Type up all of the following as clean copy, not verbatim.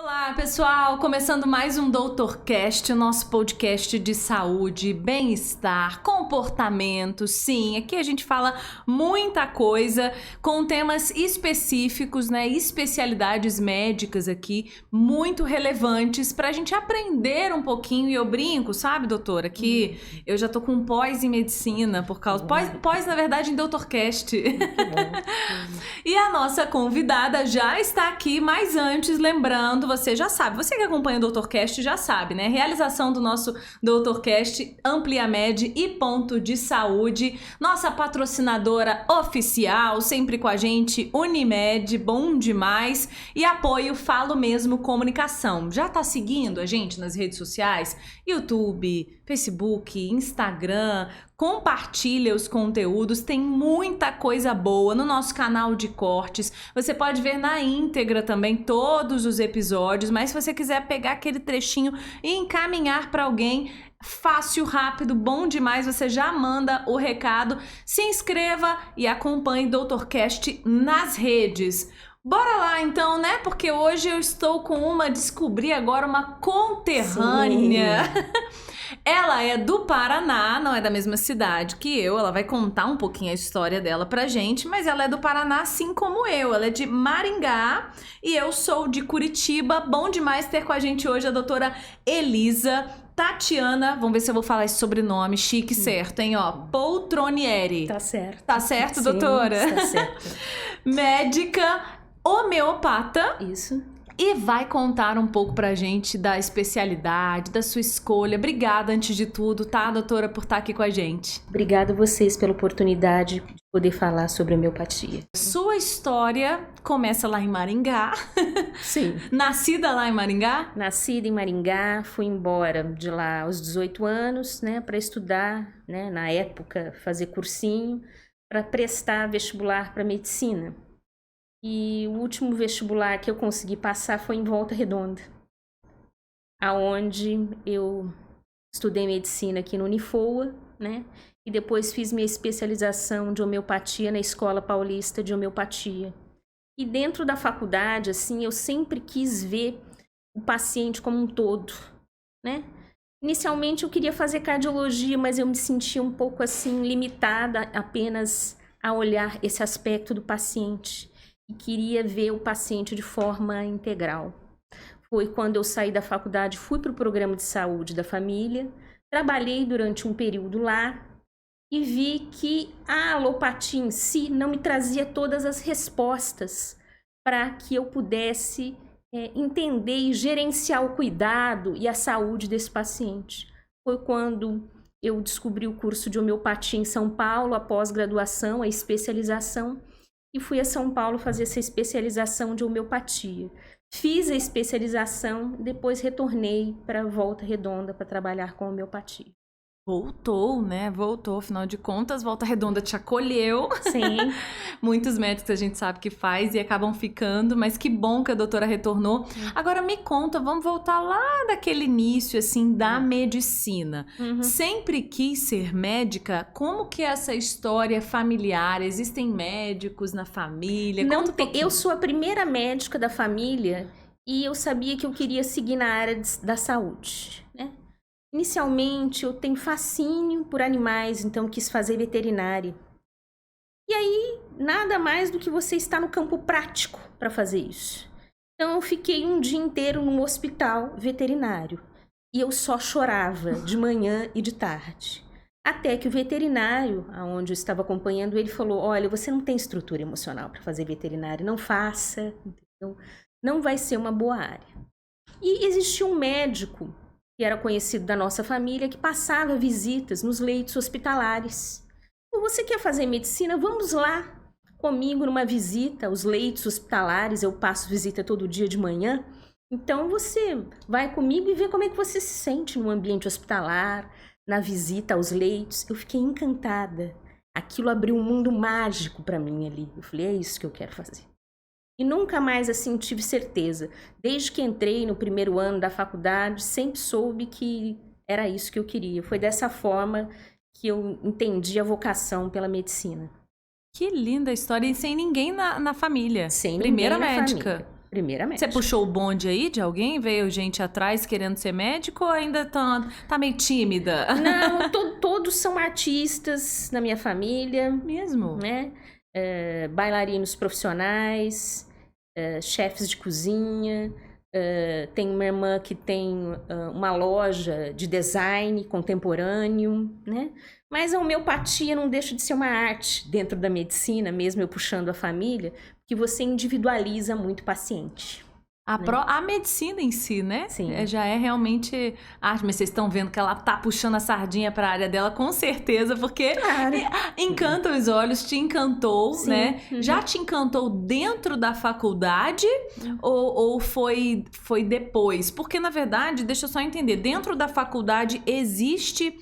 Olá, pessoal! Começando mais um DoutorCast, o nosso podcast de saúde, bem-estar, comportamento. Sim, aqui a gente fala muita coisa com temas específicos, né? Especialidades médicas aqui, muito relevantes pra gente aprender um pouquinho. E eu brinco, sabe, doutora, que eu já tô com pós em medicina por causa... Pós, na verdade, em DoutorCast. E a nossa convidada já está aqui, mas antes, lembrando, você já sabe, você que acompanha o DoutorCast já sabe, né? Realização do nosso DoutorCast, Ampliamed e Ponto de Saúde, nossa patrocinadora oficial, sempre com a gente, Unimed, bom demais, e apoio Falo Mesmo Comunicação. Já tá seguindo a gente nas redes sociais? YouTube, Facebook, Instagram, compartilha os conteúdos, tem muita coisa boa no nosso canal de cortes, você pode ver na íntegra também todos os episódios, mas se você quiser pegar aquele trechinho e encaminhar para alguém, fácil, rápido, bom demais, você já manda o recado, se inscreva e acompanhe DoutorCast nas redes. Bora lá então, né? Porque hoje eu estou com descobri agora uma conterrânea. Ela é do Paraná, não é da mesma cidade que eu. Ela vai contar um pouquinho a história dela pra gente, mas ela é do Paraná assim como eu. Ela é de Maringá e eu sou de Curitiba. Bom demais ter com a gente hoje a doutora Elisa Tatiana, vamos ver se eu vou falar esse sobrenome chique, certo, hein? Ó, Poltronieri. Tá certo. Tá certo, Sim, doutora? Tá certo. Médica homeopata. Isso. E vai contar um pouco pra gente da especialidade, da sua escolha. Obrigada, antes de tudo, tá, doutora, por estar aqui com a gente. Obrigada a vocês pela oportunidade de poder falar sobre homeopatia. Sua história começa lá em Maringá. Sim. Nascida lá em Maringá? Nascida em Maringá, fui embora de lá aos 18 anos, né, para estudar, né, na época, fazer cursinho, para prestar vestibular para medicina. E o último vestibular que eu consegui passar foi em Volta Redonda, aonde eu estudei medicina aqui no Unifoa, né? E depois fiz minha especialização de homeopatia na Escola Paulista de Homeopatia. E dentro da faculdade, assim, eu sempre quis ver o paciente como um todo, né? Inicialmente eu queria fazer cardiologia, mas eu me sentia um pouco assim limitada apenas a olhar esse aspecto do paciente. E queria ver o paciente de forma integral. Foi quando eu saí da faculdade, fui para o programa de saúde da família, trabalhei durante um período lá e vi que a alopatia em si não me trazia todas as respostas para que eu pudesse entender e gerenciar o cuidado e a saúde desse paciente. Foi quando eu descobri o curso de homeopatia em São Paulo, a pós-graduação, a especialização, e fui a São Paulo fazer essa especialização de homeopatia. Fiz a especialização, depois retornei para Volta Redonda para trabalhar com homeopatia. Voltou, né? Voltou, afinal de contas, Volta Redonda te acolheu. Sim. Muitos médicos a gente sabe que faz e acabam ficando, mas que bom que a doutora retornou. Agora me conta, vamos voltar lá daquele início, assim, da medicina. Sempre quis ser médica? Como que é essa história familiar? Existem médicos na família? Não, eu sou a primeira médica da família e eu sabia que eu queria seguir na área da saúde, né? Inicialmente, eu tenho fascínio por animais, então quis fazer veterinária. E aí, nada mais do que você estar no campo prático para fazer isso. Então, eu fiquei um dia inteiro num hospital veterinário. E eu só chorava de manhã e de tarde. Até que o veterinário, onde eu estava acompanhando ele, falou: olha, você não tem estrutura emocional para fazer veterinária, não faça, entendeu? Não vai ser uma boa área. E existia um médico que era conhecido da nossa família, que passava visitas nos leitos hospitalares. Você quer fazer medicina? Vamos lá comigo numa visita aos leitos hospitalares, eu passo visita todo dia de manhã. Então você vai comigo e vê como é que você se sente no ambiente hospitalar, na visita aos leitos. Eu fiquei encantada. Aquilo abriu um mundo mágico para mim ali. Eu falei, é isso que eu quero fazer. E nunca mais, assim, tive certeza. Desde que entrei no primeiro ano da faculdade, sempre soube que era isso que eu queria. Foi dessa forma que eu entendi a vocação pela medicina. Que linda história, e sem ninguém na família. Sem Primeira ninguém na médica. família. Primeira Você médica. puxou o bonde aí de alguém? Veio gente atrás querendo ser médico ou ainda tá meio tímida? Não, todos são artistas na minha família, Mesmo? né? Bailarinos profissionais, chefes de cozinha. Tenho uma irmã que tem uma loja de design contemporâneo, né? Mas a homeopatia não deixa de ser uma arte dentro da medicina, mesmo eu puxando a família, que você individualiza muito o paciente. A medicina em si, né? Sim. Já é realmente arte, mas vocês estão vendo que ela tá puxando a sardinha para a área dela, com certeza, porque Claro. encanta os olhos, te encantou, Sim. né? Uhum. Já te encantou dentro da faculdade ou foi depois? Porque, na verdade, deixa eu só entender, dentro da faculdade existe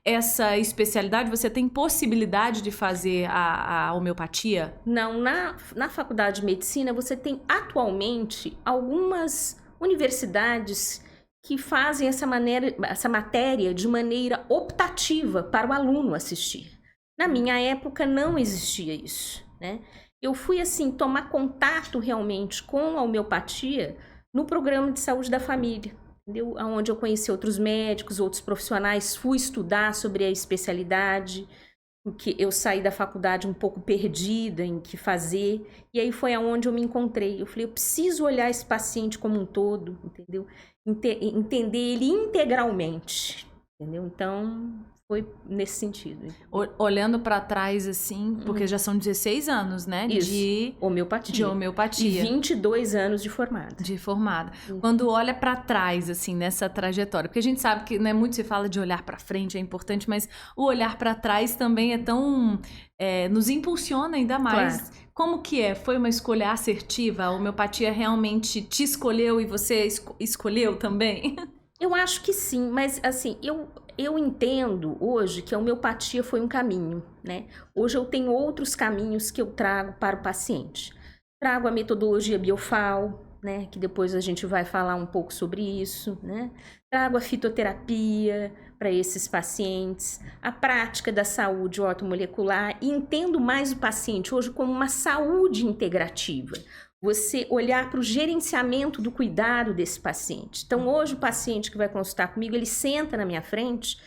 essa especialidade? Você tem possibilidade de fazer a homeopatia? Não, na faculdade de medicina você tem atualmente algumas universidades que fazem essa matéria de maneira optativa para o aluno assistir. Na minha época não existia isso, né? Eu fui assim tomar contato realmente com a homeopatia no programa de saúde da família, entendeu? Onde eu conheci outros médicos, outros profissionais, fui estudar sobre a especialidade, porque eu saí da faculdade um pouco perdida em que fazer, e aí foi aonde eu me encontrei. Eu falei, eu preciso olhar esse paciente como um todo, entendeu? Entender ele integralmente, entendeu? Então, foi nesse sentido. Olhando para trás, assim, porque já são 16 anos, né? Isso, de homeopatia. E 22 anos de formada. De formada. Quando olha para trás, assim, nessa trajetória, porque a gente sabe que, né, muito se fala de olhar para frente, é importante, mas o olhar para trás também é tão... nos impulsiona ainda mais. Claro. Como que é? Foi uma escolha assertiva? A homeopatia realmente te escolheu e você escolheu também? Eu acho que sim, mas assim, eu entendo hoje que a homeopatia foi um caminho, né? Hoje eu tenho outros caminhos que eu trago para o paciente. Trago a metodologia Biofal, né? Que depois a gente vai falar um pouco sobre isso, né? Trago a fitoterapia para esses pacientes, a prática da saúde ortomolecular e entendo mais o paciente hoje como uma saúde integrativa. Você olhar para o gerenciamento do cuidado desse paciente. Então, hoje o paciente que vai consultar comigo, ele senta na minha frente,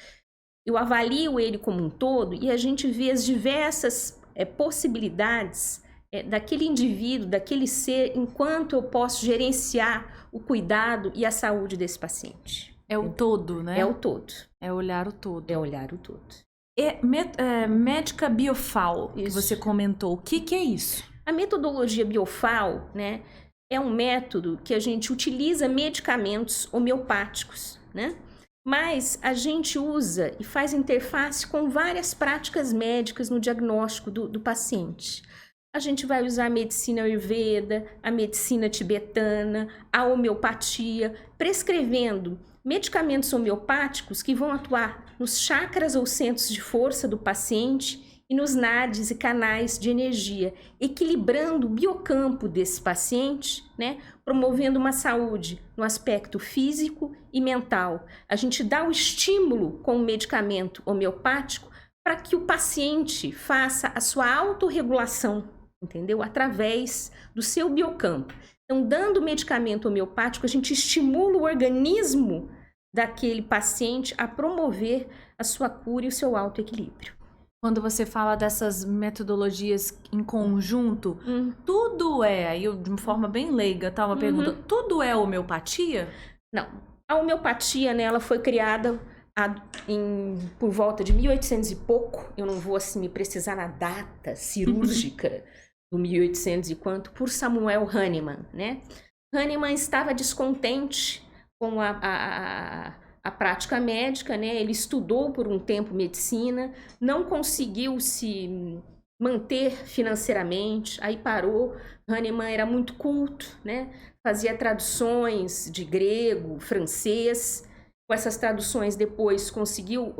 eu avalio ele como um todo e a gente vê as diversas possibilidades daquele indivíduo, daquele ser, enquanto eu posso gerenciar o cuidado e a saúde desse paciente. É o todo, né? É o todo. É olhar o todo. É olhar o todo. Médica Biofal, que você comentou, o que é isso? A metodologia Biofal, né, é um método que a gente utiliza medicamentos homeopáticos, né? Mas a gente usa e faz interface com várias práticas médicas no diagnóstico do paciente. A gente vai usar a medicina Ayurveda, a medicina tibetana, a homeopatia, prescrevendo medicamentos homeopáticos que vão atuar nos chakras ou centros de força do paciente e nos nadis e canais de energia, equilibrando o biocampo desse paciente, né? Promovendo uma saúde no aspecto físico e mental. A gente dá o estímulo com o medicamento homeopático para que o paciente faça a sua autorregulação, entendeu? Através do seu biocampo. Então, dando o medicamento homeopático, a gente estimula o organismo daquele paciente a promover a sua cura e o seu autoequilíbrio. Quando você fala dessas metodologias em conjunto, tudo aí eu, de uma forma bem leiga, tá? Uma pergunta, tudo é homeopatia? Não. A homeopatia, né, ela foi criada por volta de 1800 e pouco, eu não vou assim me precisar na data cirúrgica do 1800 e quanto, por Samuel Hahnemann, né? Hahnemann estava descontente com a prática médica, né? Ele estudou por um tempo medicina, não conseguiu se manter financeiramente, aí parou. Hahnemann era muito culto, né? Fazia traduções de grego, francês. Com essas traduções depois conseguiu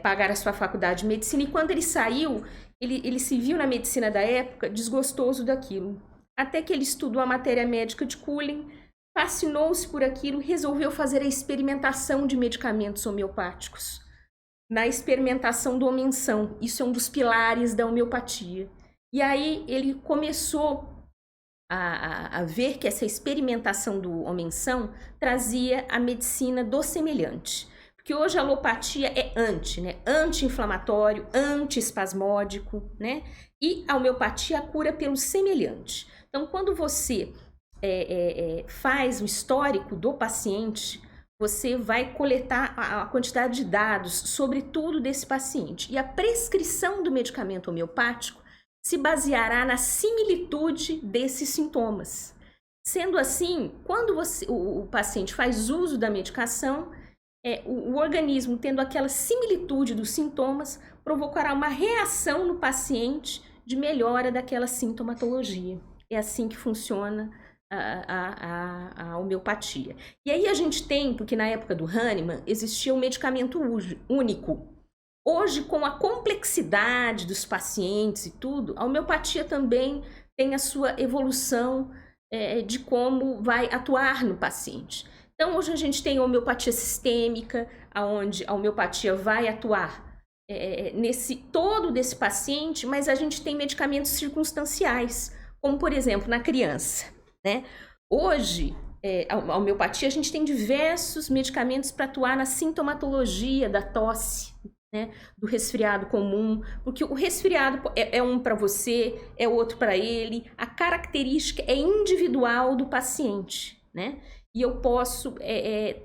pagar a sua faculdade de medicina e quando ele saiu, ele se viu na medicina da época desgostoso daquilo. Até que ele estudou a matéria médica de Cullen, fascinou-se por aquilo, resolveu fazer a experimentação de medicamentos homeopáticos. Na experimentação do homem-são, isso é um dos pilares da homeopatia. E aí ele começou a ver que essa experimentação do homem-são trazia a medicina do semelhante. Porque hoje a alopatia é né? Anti-inflamatório, anti-espasmódico, né? E a homeopatia cura pelo semelhante. Então, quando você faz o histórico do paciente, você vai coletar a quantidade de dados sobre tudo desse paciente. E a prescrição do medicamento homeopático se baseará na similitude desses sintomas. Sendo assim, quando o paciente faz uso da medicação, o organismo, tendo aquela similitude dos sintomas, provocará uma reação no paciente de melhora daquela sintomatologia. É assim que funciona a homeopatia. E aí a gente tem, porque na época do Hahnemann existia um medicamento único. Hoje, com a complexidade dos pacientes e tudo, a homeopatia também tem a sua evolução de como vai atuar no paciente. Então, hoje a gente tem a homeopatia sistêmica, onde a homeopatia vai atuar nesse todo desse paciente, mas a gente tem medicamentos circunstanciais, como, por exemplo, na criança, né? Hoje, a homeopatia, a gente tem diversos medicamentos para atuar na sintomatologia da tosse, né? Do resfriado comum, porque o resfriado é um para você, é outro para ele, a característica é individual do paciente, né? E eu posso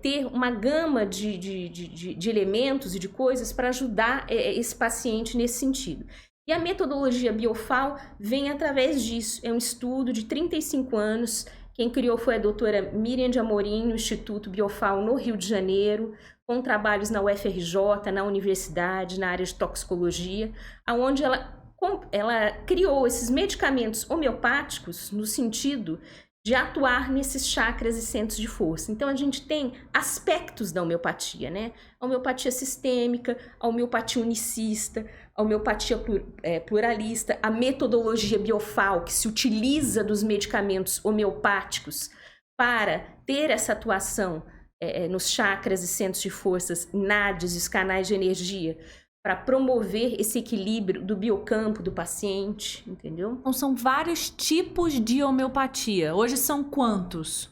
ter uma gama de elementos e de coisas para ajudar esse paciente nesse sentido. E a metodologia Biofal vem através disso. É um estudo de 35 anos. Quem criou foi a doutora Miriam de Amorim, no Instituto Biofal, no Rio de Janeiro, com trabalhos na UFRJ, na universidade, na área de toxicologia, onde ela criou esses medicamentos homeopáticos no sentido de atuar nesses chakras e centros de força. Então, a gente tem aspectos da homeopatia, né? A homeopatia sistêmica, a homeopatia unicista, a homeopatia pluralista, a metodologia Biofal, que se utiliza dos medicamentos homeopáticos para ter essa atuação nos chakras e centros de forças, nádios, os canais de energia, para promover esse equilíbrio do biocampo do paciente, entendeu? Então, são vários tipos de homeopatia. Hoje são quantos?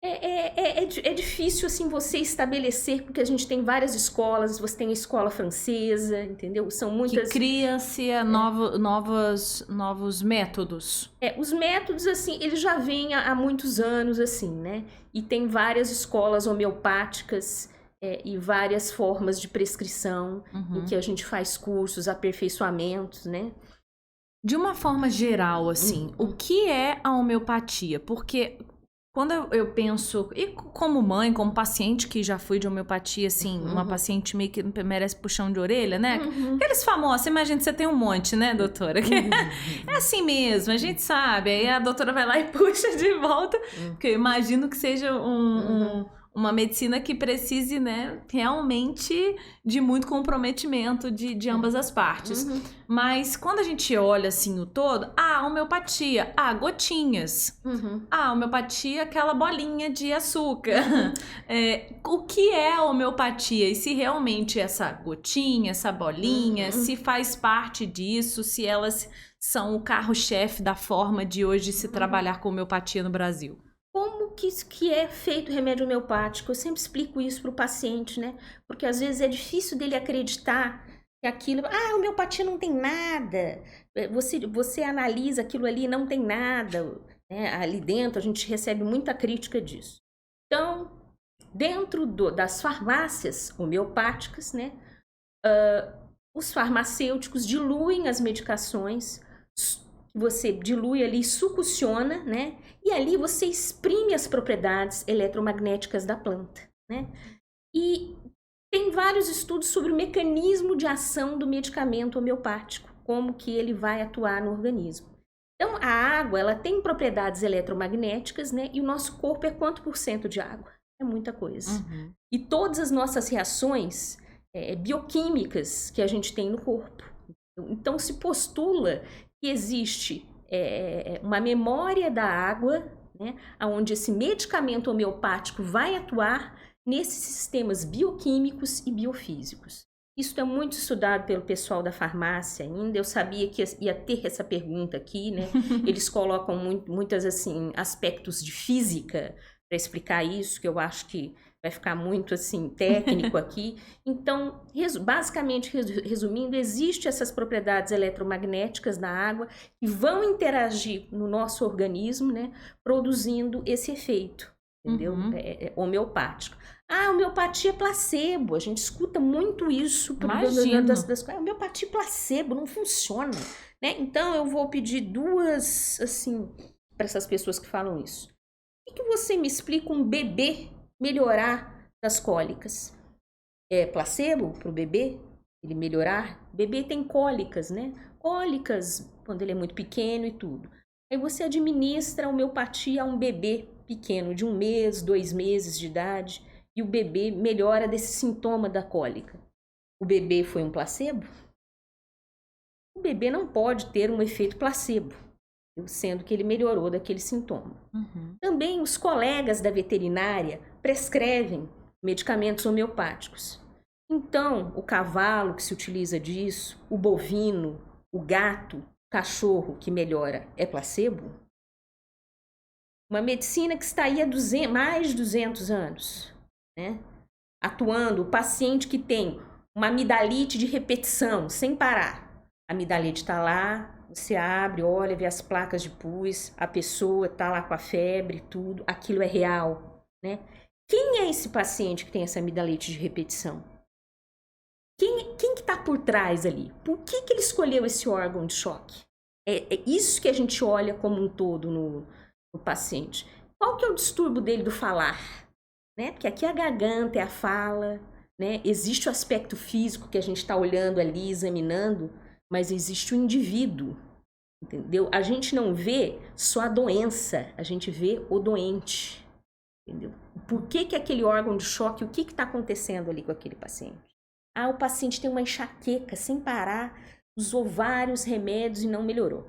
É difícil, assim, você estabelecer, porque a gente tem várias escolas, você tem a escola francesa, entendeu? São muitas... Que cria-se novos métodos. Os métodos, assim, eles já vêm há muitos anos, assim, né? E tem várias escolas homeopáticas e várias formas de prescrição, em que a gente faz cursos, aperfeiçoamentos, né? De uma forma geral, assim, o que é a homeopatia? Porque quando eu penso, e como mãe, como paciente que já fui de homeopatia, assim, uma paciente meio que merece puxão de orelha, né? Aqueles famosos, imagina que você tem um monte, né, doutora? É assim mesmo, a gente sabe. Aí a doutora vai lá e puxa de volta, porque eu imagino que seja uma medicina que precise, né, realmente de muito comprometimento de ambas as partes. Mas quando a gente olha assim o todo, homeopatia, gotinhas. Homeopatia, aquela bolinha de açúcar. O que é a homeopatia? E se realmente essa gotinha, essa bolinha, se faz parte disso, se elas são o carro-chefe da forma de hoje se trabalhar com homeopatia no Brasil? Como que é feito o remédio homeopático? Eu sempre explico isso para o paciente, né? Porque às vezes é difícil dele acreditar que aquilo... a homeopatia não tem nada. Você analisa aquilo ali, não tem nada. Né? Ali dentro a gente recebe muita crítica disso. Então, dentro das farmácias homeopáticas, né? Os farmacêuticos diluem as medicações, você dilui ali, succiona, né? E ali você exprime as propriedades eletromagnéticas da planta, né? E tem vários estudos sobre o mecanismo de ação do medicamento homeopático, como que ele vai atuar no organismo. Então, a água, ela tem propriedades eletromagnéticas, né? E o nosso corpo é quanto por cento de água? É muita coisa. E todas as nossas reações bioquímicas que a gente tem no corpo. Então, se postula que existe uma memória da água, né, onde esse medicamento homeopático vai atuar nesses sistemas bioquímicos e biofísicos. Isso é muito estudado pelo pessoal da farmácia ainda. Eu sabia que ia ter essa pergunta aqui, né? Eles colocam muitas, assim, aspectos de física para explicar isso, que eu acho que vai ficar muito, assim, técnico aqui. Então, basicamente, resumindo, existem essas propriedades eletromagnéticas da água que vão interagir no nosso organismo, né? Produzindo esse efeito, entendeu? É homeopático. Homeopatia placebo. A gente escuta muito isso. Homeopatia placebo não funciona, né? Então, eu vou pedir duas, assim, para essas pessoas que falam isso. Por que você me explica um bebê melhorar das cólicas? É placebo para o bebê? Ele melhorar? O bebê tem cólicas, né? Cólicas quando ele é muito pequeno e tudo. Aí você administra a homeopatia a um bebê pequeno, de 1 mês, 2 meses de idade, e o bebê melhora desse sintoma da cólica. O bebê foi um placebo? O bebê não pode ter um efeito placebo, sendo que ele melhorou daquele sintoma. Também os colegas da veterinária prescrevem medicamentos homeopáticos. Então, o cavalo que se utiliza disso, o bovino, o gato, o cachorro que melhora, é placebo? Uma medicina que está aí há mais de 200 anos, né? Atuando, o paciente que tem uma amidalite de repetição, sem parar. A amidalite está lá, você abre, olha, vê as placas de pus, a pessoa está lá com a febre, tudo, aquilo é real, né? Quem é esse paciente que tem essa amidalite de repetição? Quem que está por trás ali? Por que ele escolheu esse órgão de choque? É isso que a gente olha como um todo no paciente. Qual que é o distúrbio dele do falar? Né? Porque aqui a garganta é a fala, né? Existe o aspecto físico que a gente está olhando ali, examinando, mas existe o indivíduo, entendeu? A gente não vê só a doença, a gente vê o doente, entendeu? Por que aquele órgão de choque, o que está acontecendo ali com aquele paciente? O paciente tem uma enxaqueca sem parar, usou vários remédios e não melhorou.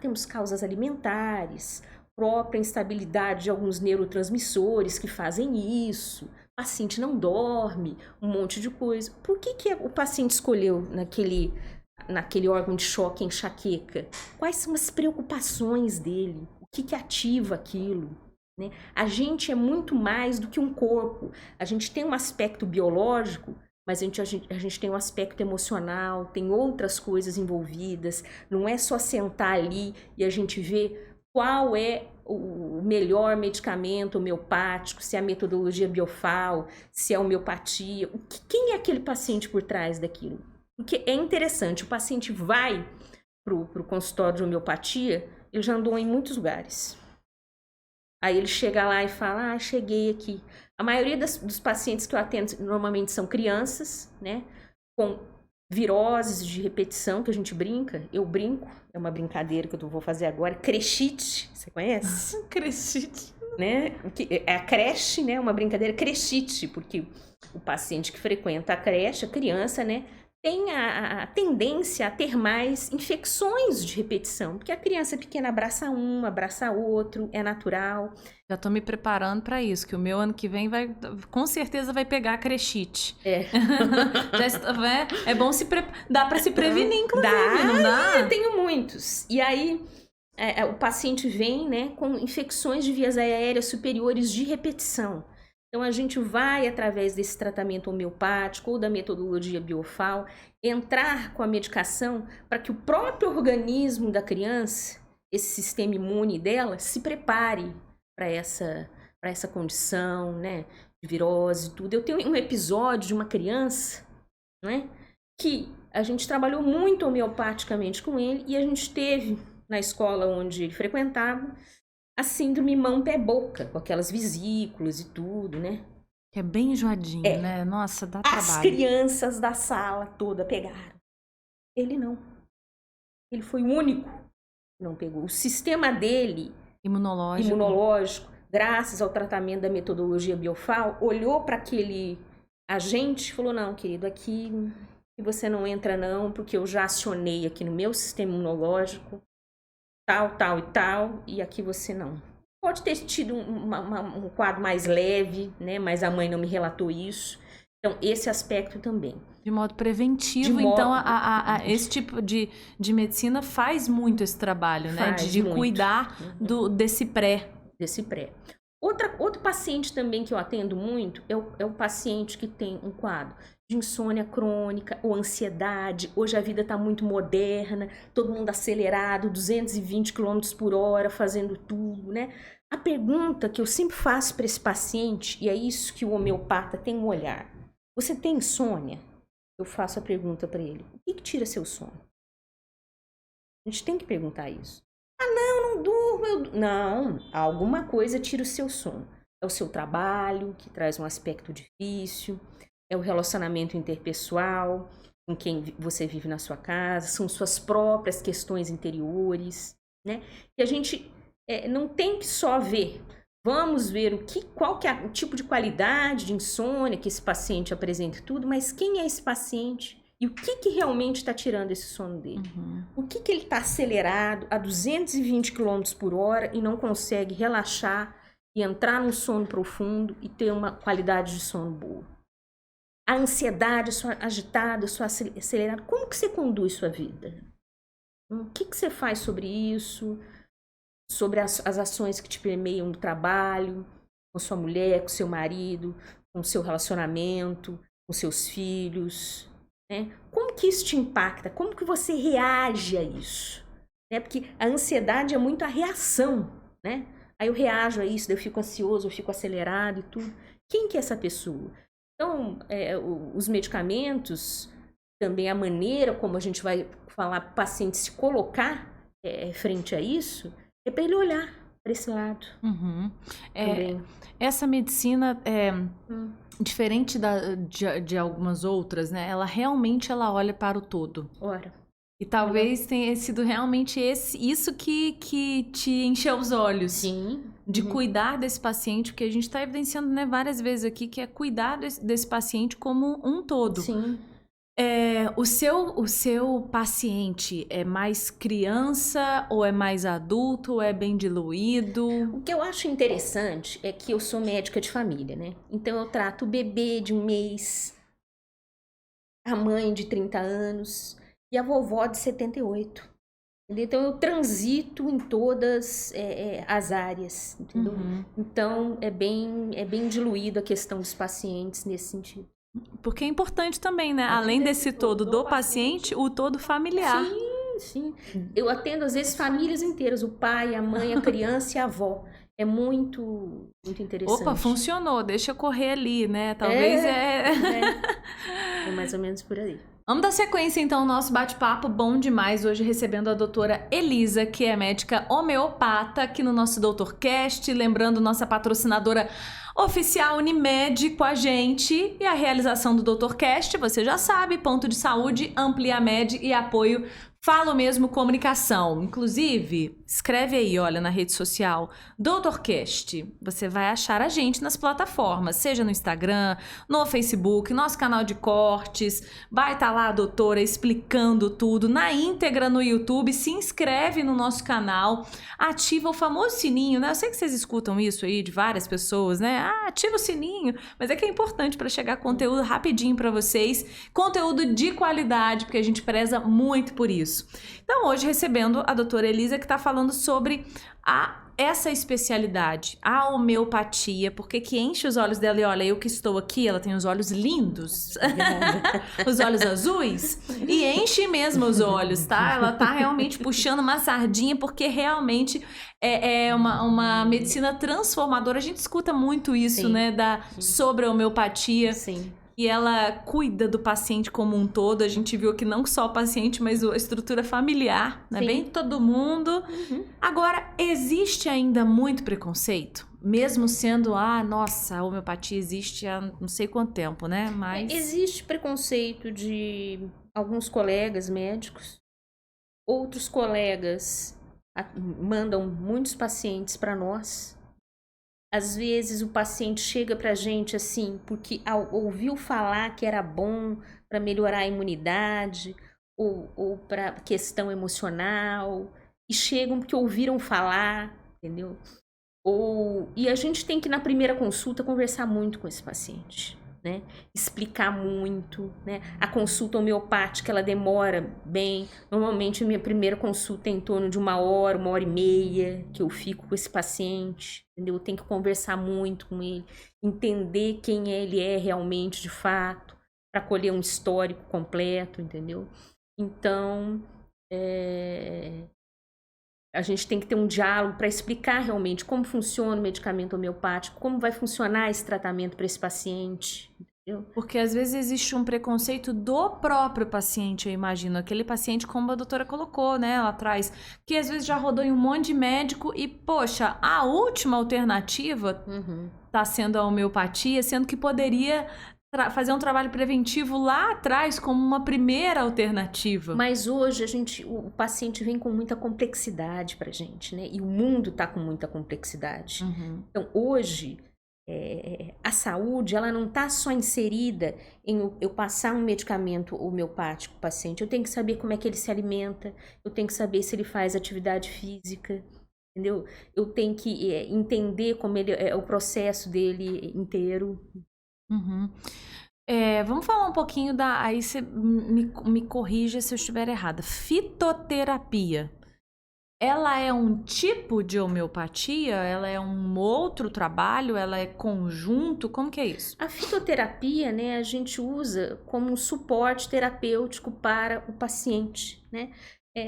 Temos causas alimentares, própria instabilidade de alguns neurotransmissores que fazem isso, o paciente não dorme, um monte de coisa. Por que o paciente escolheu naquele órgão de choque, enxaqueca? Quais são as preocupações dele? O que ativa aquilo? Né? A gente é muito mais do que um corpo. A gente tem um aspecto biológico, mas a gente tem um aspecto emocional, tem outras coisas envolvidas. Não é só sentar ali e a gente ver qual é o melhor medicamento homeopático, se é a metodologia Biofal, se é a homeopatia. Quem é aquele paciente por trás daquilo? Porque é interessante, o paciente vai para o consultório de homeopatia, ele já andou em muitos lugares. Aí ele chega lá e fala, cheguei aqui. A maioria dos pacientes que eu atendo normalmente são crianças, né? Com viroses de repetição, que a gente brinca. Eu brinco, é uma brincadeira que eu vou fazer agora. Crechite, você conhece? Crechite. Né? É a creche, né? Uma brincadeira crechite, porque o paciente que frequenta a creche, a criança, né? Tem a tendência a ter mais infecções de repetição, porque a criança pequena abraça um, abraça outro, é natural. Já tô me preparando para isso, que o meu ano que vem com certeza vai pegar a crechite. É bom dá para se prevenir, inclusive, não dá? Eu tenho muitos. E aí o paciente vem, né, com infecções de vias aéreas superiores de repetição. Então, a gente vai, através desse tratamento homeopático ou da metodologia Biofal, entrar com a medicação para que o próprio organismo da criança, esse sistema imune dela, se prepare para essa condição, né, de virose e tudo. Eu tenho um episódio de uma criança, né, que a gente trabalhou muito homeopaticamente com ele e a gente teve, na escola onde ele frequentava, a síndrome mão-pé-boca, com aquelas vesículas e tudo, né? Que é bem enjoadinho, né? Nossa, dá trabalho. As crianças da sala toda pegaram. Ele não. Ele foi o único que não pegou. O sistema dele, imunológico, graças ao tratamento da metodologia Biofal, olhou para aquele agente e falou, não, querido, aqui você não entra não, porque eu já acionei aqui no meu sistema imunológico, tal e tal, e aqui você não. Pode ter tido um quadro mais leve, né? Mas a mãe não me relatou isso. Então, esse aspecto também. De modo preventivo, então esse tipo de medicina faz muito esse trabalho, né? De cuidar desse pré. Desse pré. Outro paciente também que eu atendo muito é o paciente que tem um quadro de insônia crônica ou ansiedade. Hoje a vida está muito moderna, todo mundo acelerado, 220 km por hora, fazendo tudo, né? A pergunta que eu sempre faço para esse paciente, e é isso que o homeopata tem um olhar. Você tem insônia? Eu faço a pergunta para ele. O que tira seu sono? A gente tem que perguntar isso. Não durmo. Não, alguma coisa tira o seu sono. É o seu trabalho, que traz um aspecto difícil, é o relacionamento interpessoal com quem você vive na sua casa, são suas próprias questões interiores, né? E a gente não tem que só ver. Vamos ver qual que é o tipo de qualidade de insônia que esse paciente apresenta e tudo, mas quem é esse paciente? E o que realmente está tirando esse sono dele? O que ele está acelerado a 220 km por hora e não consegue relaxar e entrar num sono profundo e ter uma qualidade de sono boa? A ansiedade, a sua agitada, a sua acelerada, como que você conduz sua vida? O que você faz sobre isso? Sobre as ações que te permeiam no trabalho, com sua mulher, com seu marido, com seu relacionamento, com seus filhos, né? Como que isso te impacta? Como que você reage a isso? Né? Porque a ansiedade é muito a reação, né? Aí eu reajo a isso, daí eu fico ansioso, eu fico acelerado e tudo. Quem que é essa pessoa? Então, os medicamentos, também a maneira como a gente vai falar para o paciente se colocar frente a isso, é para ele olhar para esse lado. Essa medicina é diferente de algumas outras, né? Ela realmente olha para o todo. Ora. E talvez tenha sido realmente isso que te encheu os olhos. Sim. De cuidar desse paciente, porque a gente está evidenciando, né, várias vezes aqui, que é cuidar desse paciente como um todo. Sim. O seu paciente é mais criança ou é mais adulto ou é bem diluído? O que eu acho interessante é que eu sou médica de família, né? Então eu trato o bebê de 1 mês, a mãe de 30 anos e a vovó de 78. Então eu transito em todas as áreas, entendeu? Então é bem diluído a questão dos pacientes nesse sentido. Porque é importante também, né? Além desse todo do paciente, o todo familiar. Sim. Eu atendo, às vezes, famílias inteiras. O pai, a mãe, a criança e a avó. É muito interessante. Opa, funcionou. Deixa eu correr ali, né? Talvez É mais ou menos por aí. Vamos dar sequência, então, ao nosso bate-papo bom demais. Hoje recebendo a doutora Elisa, que é médica homeopata, aqui no nosso DoutorCast. Lembrando, nossa patrocinadora oficial Unimed com a gente. E a realização do DoutorCast, você já sabe, ponto de saúde, Ampliamed e apoio Falo Mesmo Comunicação. Inclusive, escreve aí, olha, na rede social, DoutorCast. Você vai achar a gente nas plataformas, seja no Instagram, no Facebook, nosso canal de cortes. Vai estar lá a doutora explicando tudo na íntegra no YouTube. Se inscreve no nosso canal, ativa o famoso sininho, né? Eu sei que vocês escutam isso aí de várias pessoas, né? Ativa o sininho. Mas é que é importante para chegar conteúdo rapidinho para vocês. Conteúdo de qualidade, porque a gente preza muito por isso. Então, hoje recebendo a doutora Elisa, que está falando sobre essa especialidade, a homeopatia, porque que enche os olhos dela. E olha, eu que estou aqui, ela tem os olhos lindos, os olhos azuis, e enche mesmo os olhos, tá? Ela tá realmente puxando uma sardinha, porque realmente é uma medicina transformadora. A gente escuta muito isso, Sim. né, sobre a homeopatia. Sim. E ela cuida do paciente como um todo. A gente viu que não só o paciente, mas a estrutura familiar, né? Sim. Bem todo mundo. Agora, existe ainda muito preconceito? Mesmo sendo, nossa, a homeopatia existe há não sei quanto tempo, né? Mas existe preconceito de alguns colegas médicos. Outros colegas mandam muitos pacientes para nós. Às vezes o paciente chega pra gente assim, porque ouviu falar que era bom para melhorar a imunidade ou para questão emocional, e chegam porque ouviram falar, entendeu? E a gente tem que, na primeira consulta, conversar muito com esse paciente. né? Explicar muito, né? A consulta homeopática, ela demora bem. Normalmente, a minha primeira consulta é em torno de 1 hora, 1 hora e meia, que eu fico com esse paciente, entendeu? Eu tenho que conversar muito com ele, entender quem ele é realmente, de fato, para colher um histórico completo, entendeu? Então, a gente tem que ter um diálogo para explicar realmente como funciona o medicamento homeopático, como vai funcionar esse tratamento para esse paciente, entendeu? Porque às vezes existe um preconceito do próprio paciente, eu imagino. Aquele paciente, como a doutora colocou, né, lá atrás, que às vezes já rodou em um monte de médico e, poxa, a última alternativa tá sendo a homeopatia, sendo que poderia fazer um trabalho preventivo lá atrás como uma primeira alternativa. Mas hoje o paciente vem com muita complexidade pra gente, né? E o mundo tá com muita complexidade. Então, hoje, a saúde, ela não tá só inserida em eu passar um medicamento homeopático pro paciente. Eu tenho que saber como é que ele se alimenta, eu tenho que saber se ele faz atividade física, entendeu? Eu tenho que entender como ele é o processo dele inteiro. Vamos falar um pouquinho aí você me corrija se eu estiver errada. Fitoterapia. Ela é um tipo de homeopatia? Ela é um outro trabalho? Ela é conjunto? Como que é isso? A fitoterapia, né, a gente usa como um suporte terapêutico para o paciente, né?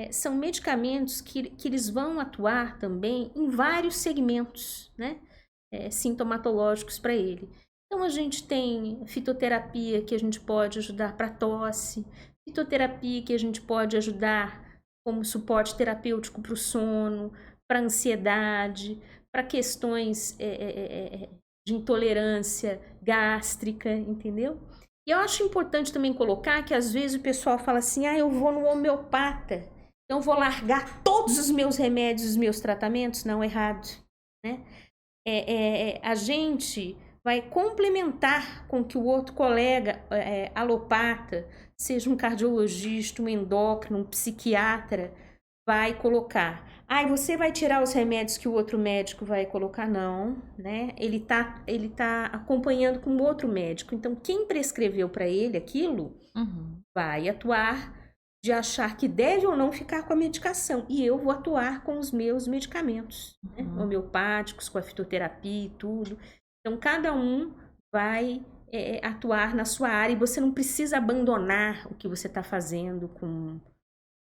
São medicamentos que eles vão atuar também em vários segmentos, né, sintomatológicos para ele. Então, a gente tem fitoterapia que a gente pode ajudar para tosse, fitoterapia que a gente pode ajudar como suporte terapêutico para o sono, para ansiedade, para questões de intolerância gástrica, entendeu? E eu acho importante também colocar que às vezes o pessoal fala assim, eu vou no homeopata, então vou largar todos os meus remédios, os meus tratamentos. Não, errado, né? A gente vai complementar com que o outro colega alopata, seja um cardiologista, um endócrino, um psiquiatra, vai colocar. Você vai tirar os remédios que o outro médico vai colocar? Não, né? Ele tá acompanhando com outro médico. Então, quem prescreveu para ele aquilo vai atuar de achar que deve ou não ficar com a medicação. E eu vou atuar com os meus medicamentos, né? Homeopáticos, com a fitoterapia e tudo. Então, cada um vai atuar na sua área e você não precisa abandonar o que você está fazendo com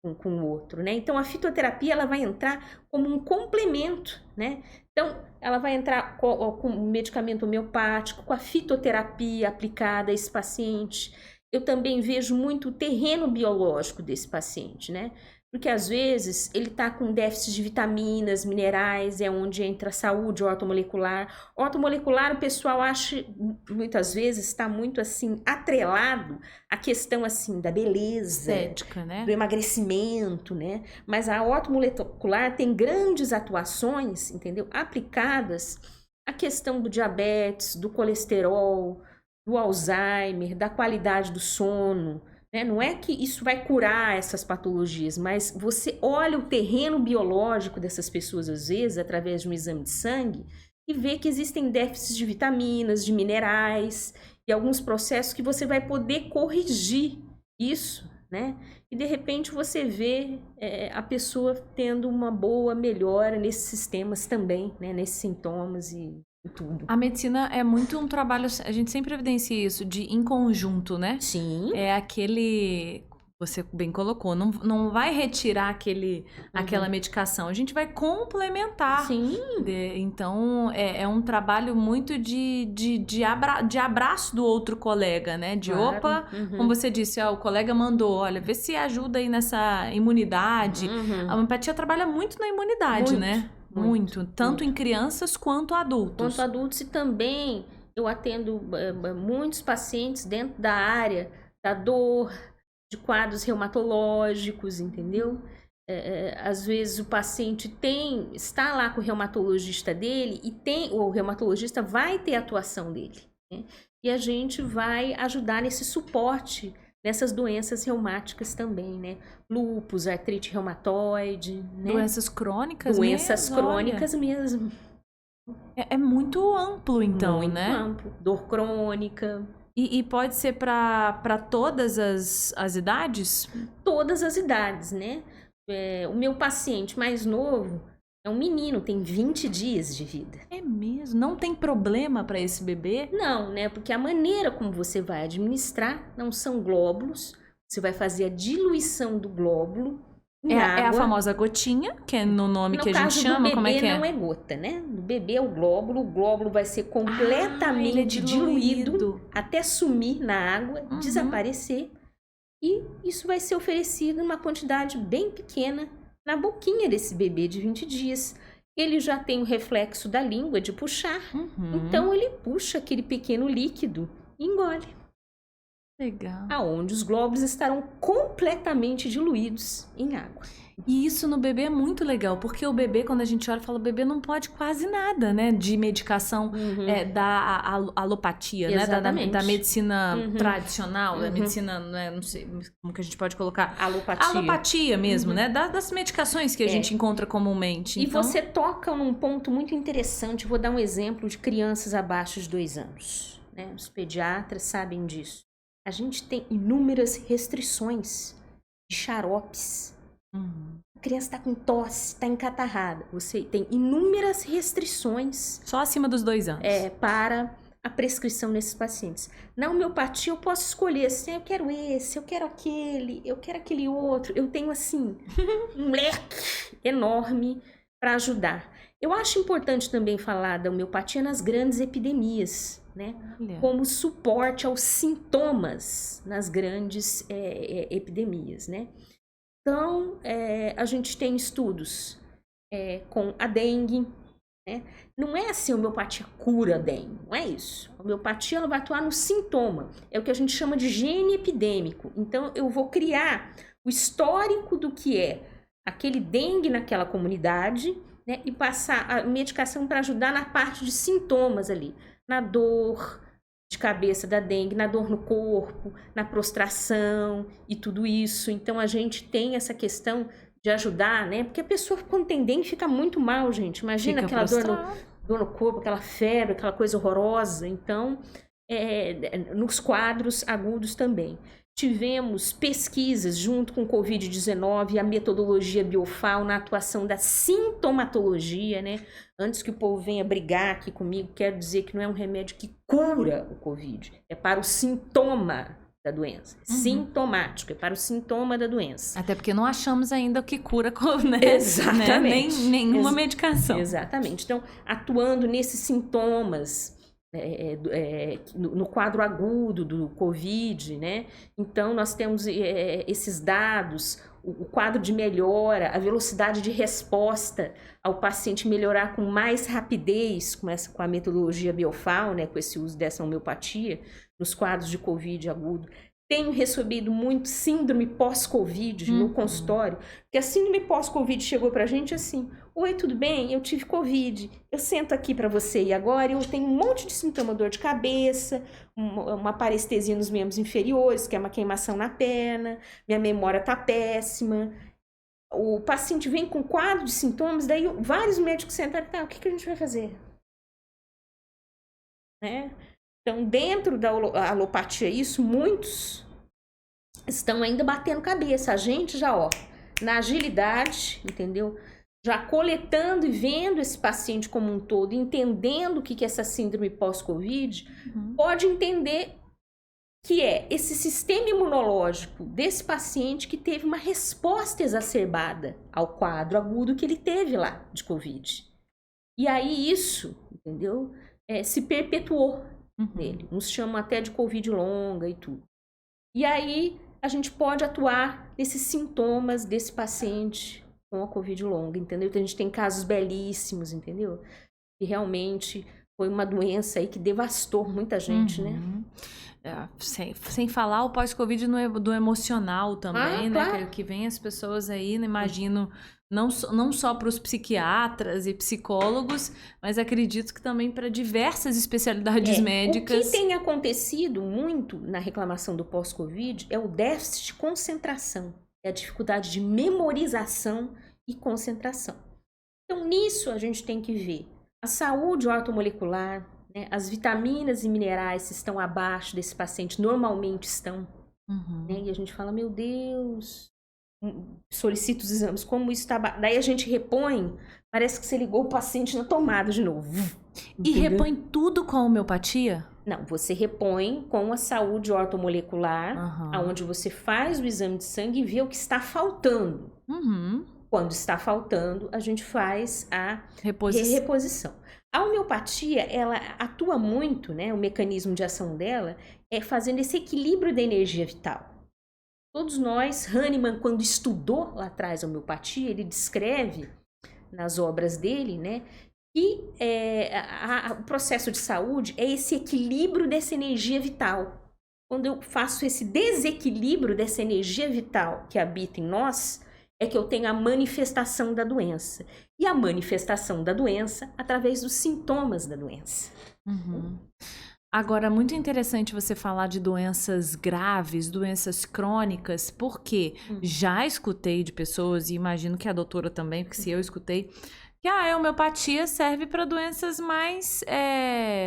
o outro, né? Então, a fitoterapia, ela vai entrar como um complemento, né? Então, ela vai entrar com o medicamento homeopático, com a fitoterapia aplicada a esse paciente. Eu também vejo muito o terreno biológico desse paciente, né? Porque às vezes ele está com déficit de vitaminas, minerais, é onde entra a saúde ortomolecular. Ortomolecular, o pessoal acha, muitas vezes, está muito assim, atrelado à questão assim, da beleza, estética, né? Do emagrecimento, né? Mas a ortomolecular tem grandes atuações, entendeu? Aplicadas à questão do diabetes, do colesterol, do Alzheimer, da qualidade do sono. Não é que isso vai curar essas patologias, mas você olha o terreno biológico dessas pessoas, às vezes, através de um exame de sangue, e vê que existem déficits de vitaminas, de minerais, e alguns processos que você vai poder corrigir isso, né? E, de repente, você vê a pessoa tendo uma boa melhora nesses sistemas também, né? Nesses sintomas e tudo. A medicina é muito um trabalho, a gente sempre evidencia isso, em conjunto, né? Sim. É aquele, você bem colocou, não vai retirar aquela medicação, a gente vai complementar. Sim. Então, é um trabalho muito de abraço do outro colega, né? Claro. Opa, como você disse, o colega mandou, olha, vê se ajuda aí nessa imunidade. A homeopatia trabalha muito na imunidade, né? Muito. Tanto em crianças quanto adultos. Quanto adultos, e também eu atendo muitos pacientes dentro da área da dor, de quadros reumatológicos, entendeu? Às vezes o paciente está lá com o reumatologista dele e o reumatologista vai ter a atuação dele, né? E a gente vai ajudar nesse suporte nessas doenças reumáticas também, né? Lúpus, artrite reumatoide, né? Doenças crônicas mesmo? Doenças crônicas mesmo. É muito amplo, então, muito né? Muito amplo. Dor crônica, E pode ser para todas as idades? Todas as idades, né? O meu paciente mais novo é um menino, tem 20 dias de vida. É mesmo? Não tem problema para esse bebê? Não, né? Porque a maneira como você vai administrar não são glóbulos. Você vai fazer a diluição do glóbulo em água. É a famosa gotinha, que é no nome que a gente chama? Como é que é? No caso do bebê não é gota, né? No bebê é o glóbulo vai ser completamente ele é diluído até sumir na água, Uhum. desaparecer. E isso vai ser oferecido em uma quantidade bem pequena na boquinha desse bebê de 20 dias. Ele já tem o reflexo da língua de puxar, então ele puxa aquele pequeno líquido e engole. Legal. Aonde os glóbulos estarão completamente diluídos em água. E isso no bebê é muito legal, porque o bebê, quando a gente olha, fala, o bebê não pode quase nada, né? De medicação da alopatia, né? Da medicina tradicional, da medicina, né? Não sei como que a gente pode colocar. Alopatia mesmo, né? Das medicações que a gente encontra comumente. E então... você toca num ponto muito interessante. Vou dar um exemplo de crianças abaixo de 2 anos. Né? Os pediatras sabem disso. A gente tem inúmeras restrições de xaropes. A criança está com tosse, está encatarrada. Você tem inúmeras restrições. Só acima dos 2 anos. Para a prescrição nesses pacientes. Na homeopatia eu posso escolher assim, eu quero esse, eu quero aquele outro. Eu tenho assim um leque enorme para ajudar. Eu acho importante também falar da homeopatia nas grandes epidemias, né? Como suporte aos sintomas nas grandes epidemias, né? Então, a gente tem estudos com a dengue, né? Não é assim, a homeopatia cura a dengue, não é isso. A homeopatia ela vai atuar no sintoma, é o que a gente chama de gene epidêmico. Então, eu vou criar o histórico do que é aquele dengue naquela comunidade, né? E passar a medicação para ajudar na parte de sintomas ali, na dor de cabeça da dengue, na dor no corpo, na prostração e tudo isso. Então, a gente tem essa questão de ajudar, né? Porque a pessoa quando tem dengue fica muito mal, gente. Imagina aquela dor no corpo, aquela febre, aquela coisa horrorosa. Então, nos quadros agudos também. Tivemos pesquisas junto com o Covid-19 e a metodologia Biofal na atuação da sintomatologia, né? Antes que o povo venha brigar aqui comigo, quero dizer que não é um remédio que cura o Covid, é para o sintoma da doença. Sintomático, é para o sintoma da doença. Até porque não achamos ainda o que cura, né? Exatamente. Nenhuma medicação. Exatamente. Então, atuando nesses sintomas, no quadro agudo do Covid, né? Então, nós temos esses dados, o quadro de melhora, a velocidade de resposta ao paciente melhorar com mais rapidez com a metodologia Biofal, né? Com esse uso dessa homeopatia, nos quadros de Covid agudo. Tenho recebido muito síndrome pós-Covid no consultório, porque a síndrome pós-Covid chegou pra gente assim: oi, tudo bem? Eu tive Covid, eu sento aqui pra você e agora eu tenho um monte de sintoma, dor de cabeça, uma parestesia nos membros inferiores, que é uma queimação na perna, minha memória tá péssima. O paciente vem com quadro de sintomas, daí vários médicos sentaram, o que a gente vai fazer? Né? Então, dentro da alopatia, muitos estão ainda batendo cabeça. A gente já, na agilidade, entendeu? Já coletando e vendo esse paciente como um todo, entendendo o que é essa síndrome pós-Covid, pode entender que é esse sistema imunológico desse paciente que teve uma resposta exacerbada ao quadro agudo que ele teve lá de Covid. E aí isso, entendeu? Se perpetuou nele. Uns chamam até de Covid longa e tudo. E aí a gente pode atuar nesses sintomas desse paciente com a Covid longa, entendeu? Então a gente tem casos belíssimos, entendeu? E realmente foi uma doença aí que devastou muita gente, né? Sem falar o pós-Covid do emocional também, né? Claro. Que vem as pessoas aí, né? Imagino, não só para os psiquiatras e psicólogos, mas acredito que também para diversas especialidades médicas. O que tem acontecido muito na reclamação do pós-Covid é o déficit de concentração, é a dificuldade de memorização e concentração. Então, nisso a gente tem que ver a saúde ortomolecular, né? As vitaminas e minerais estão abaixo desse paciente, normalmente estão, né? E a gente fala, meu Deus, solicita os exames, como isso está abaixo. Daí a gente repõe, parece que você ligou o paciente na tomada de novo. E repõe tudo com a homeopatia? Não, você repõe com a saúde ortomolecular, onde você faz o exame de sangue e vê o que está faltando. Quando está faltando, a gente faz a reposição. A homeopatia, ela atua muito, né? O mecanismo de ação dela é fazendo esse equilíbrio da energia vital. Todos nós, Hahnemann, quando estudou lá atrás a homeopatia, ele descreve nas obras dele, né? E o processo de saúde é esse equilíbrio dessa energia vital. Quando eu faço esse desequilíbrio dessa energia vital que habita em nós, é que eu tenho a manifestação da doença. E a manifestação da doença através dos sintomas da doença. Agora, muito interessante você falar de doenças graves, doenças crônicas, porque já escutei de pessoas, e imagino que a doutora também, porque se eu escutei, que a homeopatia serve para doenças mais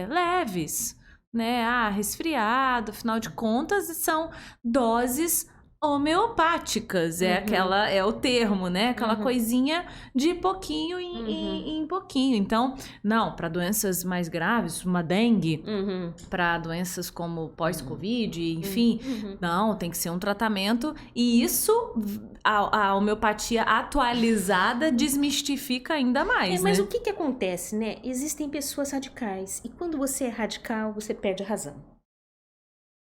leves, né? Resfriado, afinal de contas, são doses homeopáticas, é o termo, né? Aquela coisinha de pouquinho em pouquinho. Então, não, para doenças mais graves, uma dengue, para doenças como pós-Covid, enfim, não, tem que ser um tratamento. E isso, a homeopatia atualizada desmistifica ainda mais, mas né? o que acontece, né? Existem pessoas radicais. E quando você é radical, você perde a razão.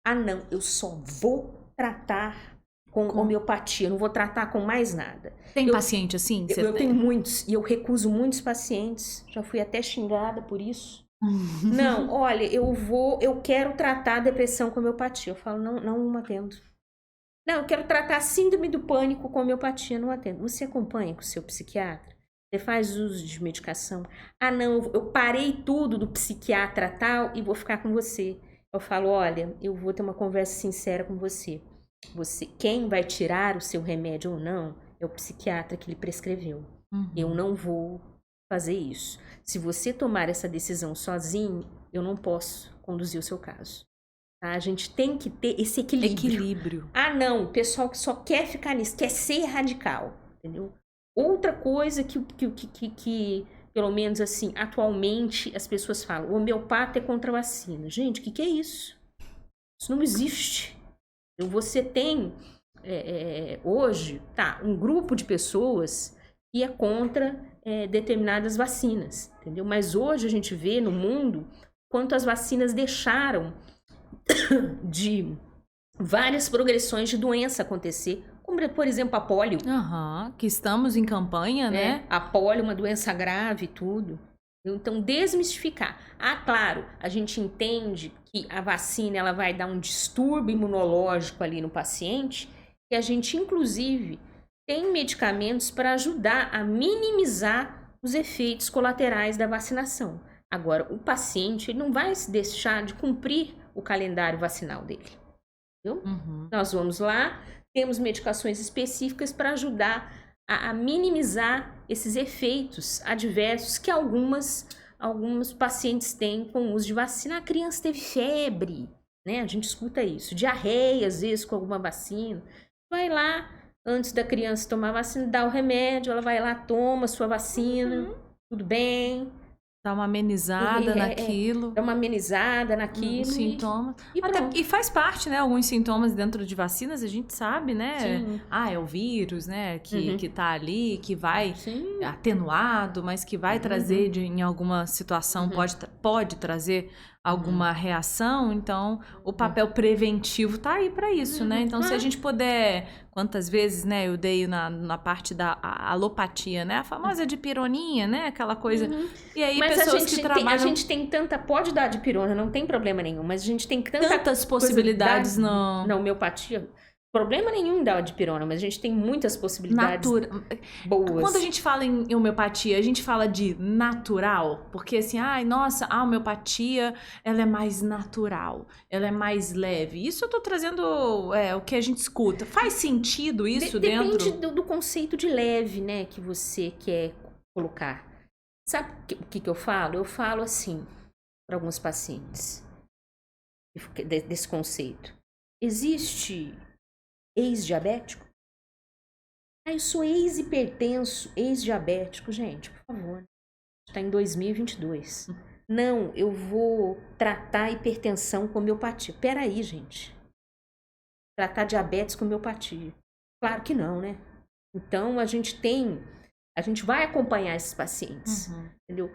Não, eu só vou tratar com homeopatia, não vou tratar com mais nada. Tem paciente assim? Eu tenho muitos, e eu recuso muitos pacientes, já fui até xingada por isso. Não, olha, eu quero tratar a depressão com homeopatia. Eu falo, não atendo. Não, eu quero tratar a síndrome do pânico com homeopatia, não atendo. Você acompanha com o seu psiquiatra? Você faz uso de medicação? Não, eu parei tudo do psiquiatra tal e vou ficar com você. Eu falo, olha, eu vou ter uma conversa sincera com você. Quem vai tirar o seu remédio ou não é o psiquiatra que lhe prescreveu. Eu não vou fazer isso. Se você tomar essa decisão sozinho, eu não posso conduzir o seu caso. Tá? A gente tem que ter esse equilíbrio. Não, o pessoal que só quer ficar nisso, quer ser radical, entendeu? Outra coisa que pelo menos assim, atualmente as pessoas falam, o homeopata é contra a vacina. Gente, o que é isso? Isso não existe. Você tem hoje um grupo de pessoas que é contra determinadas vacinas, entendeu? Mas hoje a gente vê no mundo quanto as vacinas deixaram de várias progressões de doença acontecer, como por exemplo a pólio. Que estamos em campanha, né? A pólio, uma doença grave e tudo. Então, desmistificar. Claro, a gente entende que a vacina ela vai dar um distúrbio imunológico ali no paciente, e a gente, inclusive, tem medicamentos para ajudar a minimizar os efeitos colaterais da vacinação. Agora, o paciente ele não vai se deixar de cumprir o calendário vacinal dele. Entendeu? Nós vamos lá, temos medicações específicas para ajudar a minimizar esses efeitos adversos que alguns pacientes têm com o uso de vacina. A criança teve febre, né? A gente escuta isso. Diarreia, às vezes, com alguma vacina. Vai lá, antes da criança tomar a vacina, dá o remédio, ela vai lá, toma a sua vacina, tudo bem. Dá uma amenizada naquilo. Dá uma amenizada naquilo. Sintomas. E faz parte, né? Alguns sintomas dentro de vacinas, a gente sabe, né? Sim. É o vírus, né? Que tá ali, que vai atenuado, mas que vai trazer, em alguma situação, pode trazer alguma reação. Então, o papel preventivo tá aí para isso, né? Então, se a gente puder... Quantas vezes, né? Eu dei na parte da alopatia, né? A famosa dipironinha, né? Aquela coisa... E aí, mas pessoas que trabalham... A gente tem tanta... Pode dar dipirona, não tem problema nenhum. Mas a gente tem tantas possibilidades na homeopatia. Problema nenhum da dipirona, mas a gente tem muitas possibilidades boas. Quando a gente fala em homeopatia, a gente fala de natural? Porque assim, nossa, a homeopatia, ela é mais natural, ela é mais leve. Isso eu tô trazendo o que a gente escuta. Faz sentido isso dentro? Depende do conceito de leve, né, que você quer colocar. Sabe o que eu falo? Eu falo assim, para alguns pacientes desse conceito. Existe ex-diabético? Eu sou ex-hipertenso, ex-diabético. Gente, por favor. Está em 2022. Não, eu vou tratar hipertensão com homeopatia. Peraí, gente. Tratar diabetes com homeopatia. Claro que não, né? Então, a gente vai acompanhar esses pacientes. Entendeu?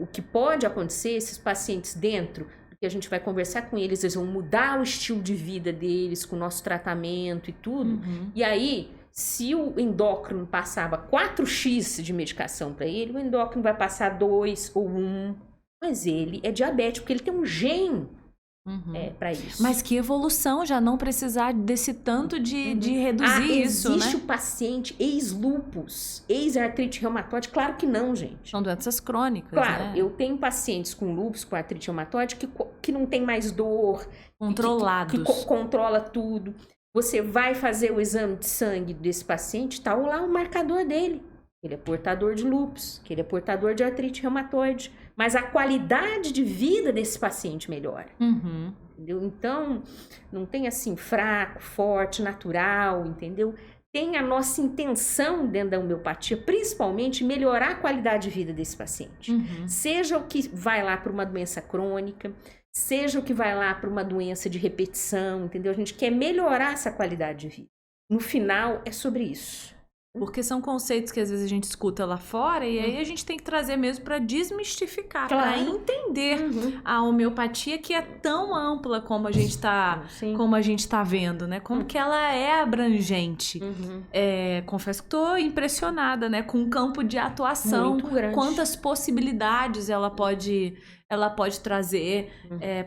O que pode acontecer, esses pacientes dentro, que a gente vai conversar com eles, eles vão mudar o estilo de vida deles com o nosso tratamento e tudo. E aí, se o endócrino passava 4x de medicação para ele, o endócrino vai passar 2 ou 1. Mas ele é diabético, porque ele tem um gene para isso. Mas que evolução já não precisar desse tanto de reduzir isso, né? Existe o paciente ex-lupus, ex-artrite reumatoide? Claro que não, gente. São doenças crônicas, claro, né? eu tenho pacientes com lupus, com artrite reumatoide, que não tem mais dor. Controlados. Que controla tudo. Você vai fazer o exame de sangue desse paciente, tá lá o marcador dele. Ele é portador de lupus, que ele é portador de artrite reumatoide. Mas a qualidade de vida desse paciente melhora. Entendeu? Então, não tem assim fraco, forte, natural, entendeu? Tem a nossa intenção dentro da homeopatia, principalmente melhorar a qualidade de vida desse paciente. Seja o que vai lá para uma doença crônica, seja o que vai lá para uma doença de repetição, entendeu? A gente quer melhorar essa qualidade de vida. No final, é sobre isso. Porque são conceitos que às vezes a gente escuta lá fora e aí a gente tem que trazer mesmo para desmistificar, para entender a homeopatia, que é tão ampla como a gente tá vendo, né? Como que ela é abrangente. Confesso que estou impressionada, né? Com o campo de atuação, quantas possibilidades ela pode trazer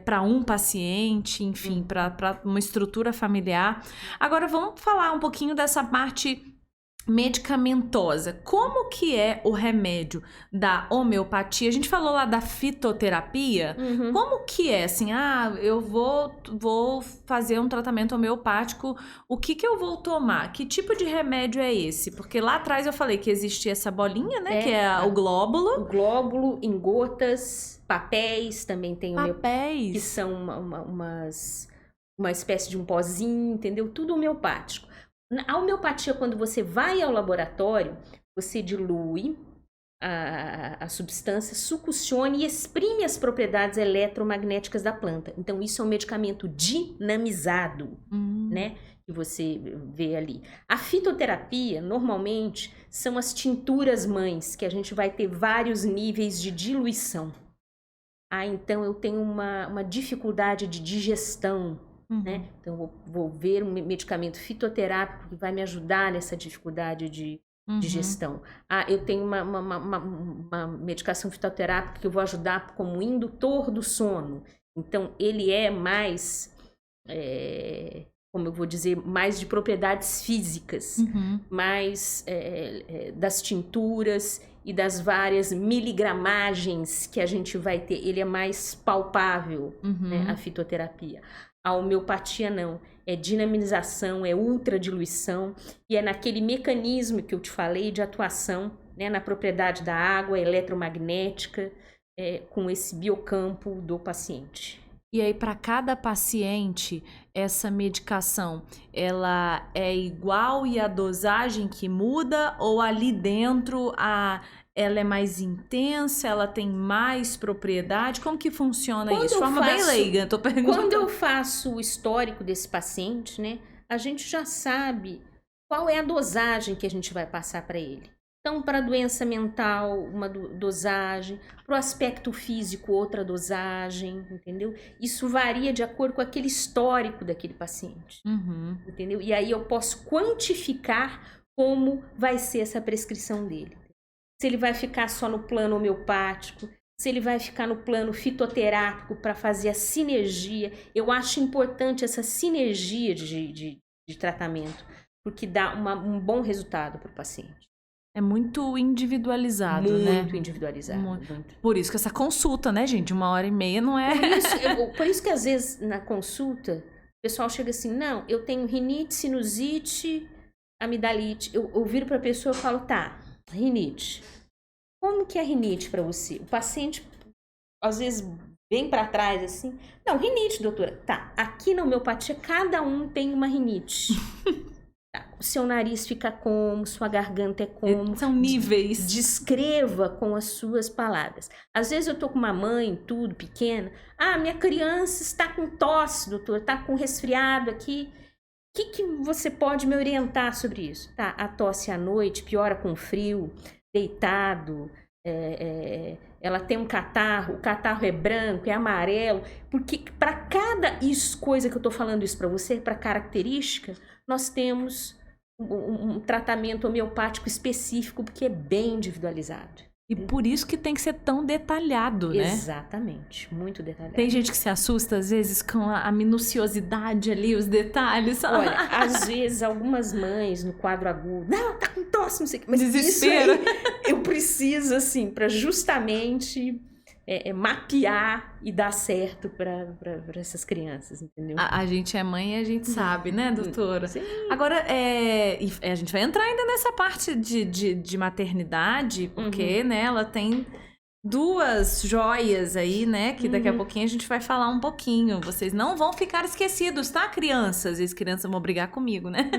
para um paciente, enfim, para uma estrutura familiar. Agora vamos falar um pouquinho dessa parte medicamentosa. Como que é o remédio da homeopatia? A gente falou lá da fitoterapia. Como que é? Assim, eu vou fazer um tratamento homeopático. O que eu vou tomar? Que tipo de remédio é esse? Porque lá atrás eu falei que existe essa bolinha, né? Que é o glóbulo. O glóbulo em gotas, papéis, também tem papéis. Que são uma espécie de um pozinho, entendeu? Tudo homeopático. A homeopatia, quando você vai ao laboratório, você dilui a substância, succione e exprime as propriedades eletromagnéticas da planta. Então, isso é um medicamento dinamizado, né? Que você vê ali. A fitoterapia, normalmente, são as tinturas mães, que a gente vai ter vários níveis de diluição. Então eu tenho uma dificuldade de digestão, né? Então vou ver um medicamento fitoterápico que vai me ajudar nessa dificuldade de digestão. Eu tenho uma medicação fitoterápica que eu vou ajudar como indutor do sono. Então ele é mais, como eu vou dizer, mais de propriedades físicas, mais das tinturas e das várias miligramagens que a gente vai ter. Ele é mais palpável, né, a fitoterapia. A homeopatia não, é dinamização, é ultradiluição e é naquele mecanismo que eu te falei de atuação, né, na propriedade da água eletromagnética, com esse biocampo do paciente. E aí, para cada paciente, essa medicação, ela é igual e a dosagem que muda? Ou ali dentro ela é mais intensa, ela tem mais propriedade? Como que funciona isso? De forma bem leiga, tô perguntando. Quando eu faço o histórico desse paciente, né, a gente já sabe qual é a dosagem que a gente vai passar para ele. Então, para a doença mental, uma dosagem, para o aspecto físico, outra dosagem, entendeu? Isso varia de acordo com aquele histórico daquele paciente, entendeu? E aí eu posso quantificar como vai ser essa prescrição dele. Se ele vai ficar só no plano homeopático, se ele vai ficar no plano fitoterápico para fazer a sinergia. Eu acho importante essa sinergia de tratamento, porque dá um bom resultado para o paciente. É muito individualizado, né? Muito individualizado. Muito. Por isso que essa consulta, né, gente? 1h30 não é... Por isso que às vezes na consulta, o pessoal chega assim, não, eu tenho rinite, sinusite, amidalite. Eu viro para a pessoa e falo, tá, rinite. Como que é rinite para você? O paciente, às vezes, bem para trás, assim. Não, rinite, doutora. Tá, aqui na homeopatia, cada um tem uma rinite. Tá, o seu nariz fica como, sua garganta é como. São níveis. Descreva com as suas palavras. Às vezes eu tô com uma mãe, tudo, pequena. Ah, minha criança está com tosse, doutor, está com resfriado aqui. O que você pode me orientar sobre isso? Tá, a tosse à noite piora com frio, deitado, ela tem um catarro, o catarro é branco, é amarelo, porque para cada coisa que eu tô falando isso para você, para característica, nós temos um tratamento homeopático específico, porque é bem individualizado. E por isso que tem que ser tão detalhado, né? Exatamente, muito detalhado. Tem gente que se assusta, às vezes, com a minuciosidade ali, os detalhes. Olha, às vezes, algumas mães no quadro agudo, não, tá com tosse, não sei o que, mas desespero. Isso aí, eu preciso, assim, para justamente mapear e dar certo para essas crianças, entendeu? A gente é mãe e a gente sabe, né, doutora? Sim. Agora, a gente vai entrar ainda nessa parte de maternidade, porque, né, ela tem duas joias aí, né, que daqui a pouquinho a gente vai falar um pouquinho. Vocês não vão ficar esquecidos, tá, crianças? As crianças vão brigar comigo, né?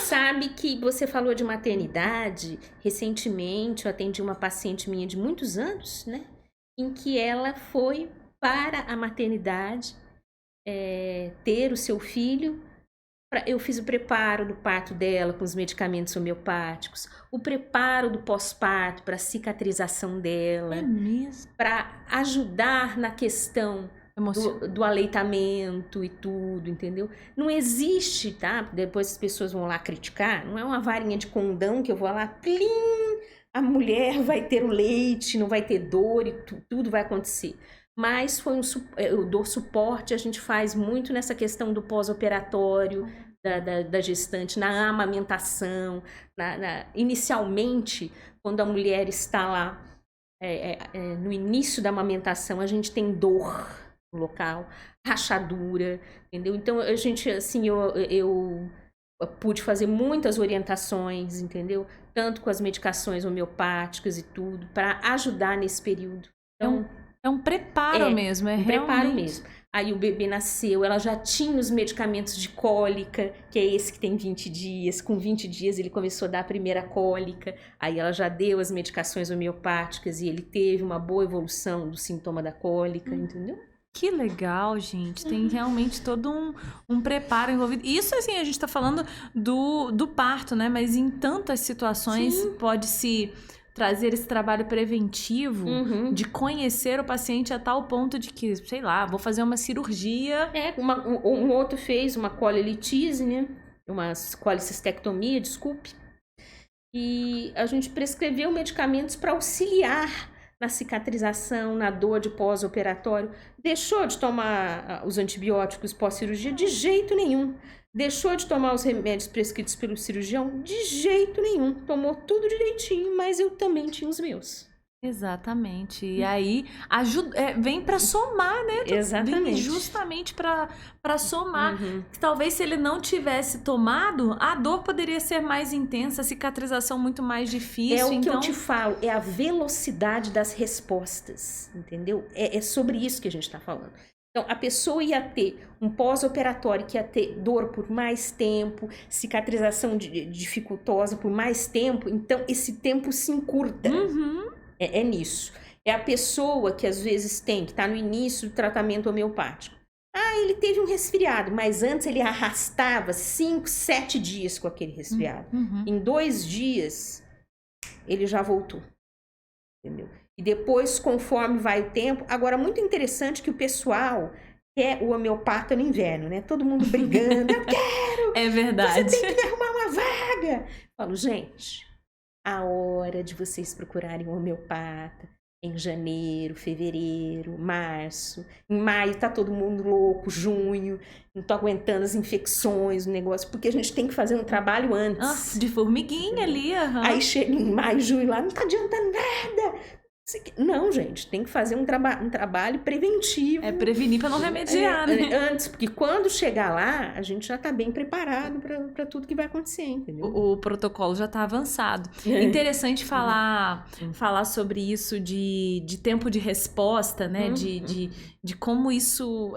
Sabe que você falou de maternidade, recentemente eu atendi uma paciente minha de muitos anos, né, em que ela foi para a maternidade ter o seu filho. Eu fiz o preparo do parto dela com os medicamentos homeopáticos, o preparo do pós-parto para a cicatrização dela, para ajudar na questão do aleitamento e tudo, entendeu? Não existe, tá? Depois as pessoas vão lá criticar, não é uma varinha de condão que eu vou lá, plim, a mulher vai ter o leite, não vai ter dor e tudo vai acontecer. Mas eu dou suporte, a gente faz muito nessa questão do pós-operatório da gestante, na amamentação. Inicialmente, quando a mulher está lá no início da amamentação, a gente tem dor no local, rachadura, entendeu? Então, a gente, assim, eu pude fazer muitas orientações, entendeu? Tanto com as medicações homeopáticas e tudo, para ajudar nesse período. Então, é um preparo mesmo, um preparo mesmo. Aí o bebê nasceu, ela já tinha os medicamentos de cólica, que é esse que tem 20 dias. Com 20 dias ele começou a dar a primeira cólica. Aí ela já deu as medicações homeopáticas e ele teve uma boa evolução do sintoma da cólica, entendeu? Que legal, gente. Tem realmente todo um preparo envolvido. Isso, assim, a gente tá falando do parto, né? Mas em tantas situações pode-se trazer esse trabalho preventivo de conhecer o paciente a tal ponto de que, sei lá, vou fazer uma cirurgia. Um outro fez uma colelitise, né? Uma colicistectomia, desculpe. E a gente prescreveu medicamentos para auxiliar na cicatrização, na dor de pós-operatório. Deixou de tomar os antibióticos pós-cirurgia? De jeito nenhum. Deixou de tomar os remédios prescritos pelo cirurgião? De jeito nenhum. Tomou tudo direitinho, mas eu também tinha os meus. Exatamente. E aí vem para somar, né? Exatamente. Vem justamente para somar. Talvez se ele não tivesse tomado, a dor poderia ser mais intensa, a cicatrização muito mais difícil. É o que eu te falo, é a velocidade das respostas, entendeu? É sobre isso que a gente está falando. Então, a pessoa ia ter um pós-operatório que ia ter dor por mais tempo, cicatrização dificultosa por mais tempo, então esse tempo se encurta. É nisso. É a pessoa que às vezes que está no início do tratamento homeopático. Ah, ele teve um resfriado, mas antes ele arrastava 5, 7 dias com aquele resfriado. Em 2 dias, ele já voltou. Entendeu? E depois, conforme vai o tempo... Agora, muito interessante que o pessoal quer o homeopata no inverno, né? Todo mundo brigando. Eu quero! É verdade. Você tem que me arrumar uma vaga! Eu falo, gente, a hora de vocês procurarem um homeopata em janeiro, fevereiro, março. Em maio tá todo mundo louco, junho. Não tô aguentando as infecções, o negócio. Porque a gente tem que fazer um trabalho antes. De formiguinha ali. Aí chega em maio, junho lá, não tá adiantando nada. Não, gente, tem que fazer um trabalho preventivo. É prevenir para não remediar, né? Antes, porque quando chegar lá, a gente já está bem preparado para tudo que vai acontecer, entendeu? O protocolo já está avançado. É interessante falar sobre isso de tempo de resposta, né? De como isso,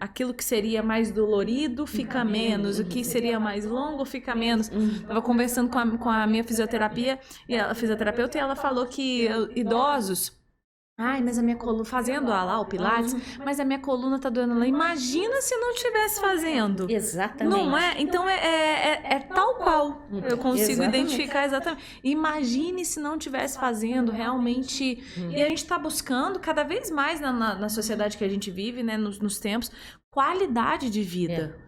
aquilo que seria mais dolorido fica menos, o que seria mais longo fica menos. Estava conversando com a minha fisioterapeuta e ela falou que idosos, ai, mas a minha coluna, fazendo lá o Pilates, mas a minha coluna tá doendo lá. Imagina se não estivesse fazendo. Exatamente. Não é? Então é tal qual. Eu consigo identificar exatamente. Imagine se não estivesse fazendo realmente. E a gente tá buscando cada vez mais na sociedade que a gente vive, né, nos tempos, qualidade de vida.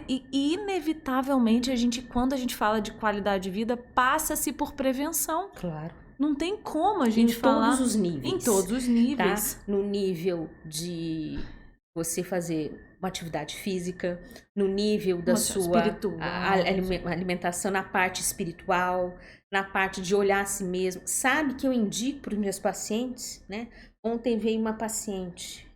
E inevitavelmente, quando a gente fala de qualidade de vida, passa-se por prevenção. Claro. Não tem como a gente falar... Em todos os níveis. Em todos os níveis. Tá? No nível de você fazer uma atividade física, no nível da sua alimentação, na parte espiritual, na parte de olhar a si mesmo. Sabe que eu indico para os meus pacientes, né? Ontem veio uma paciente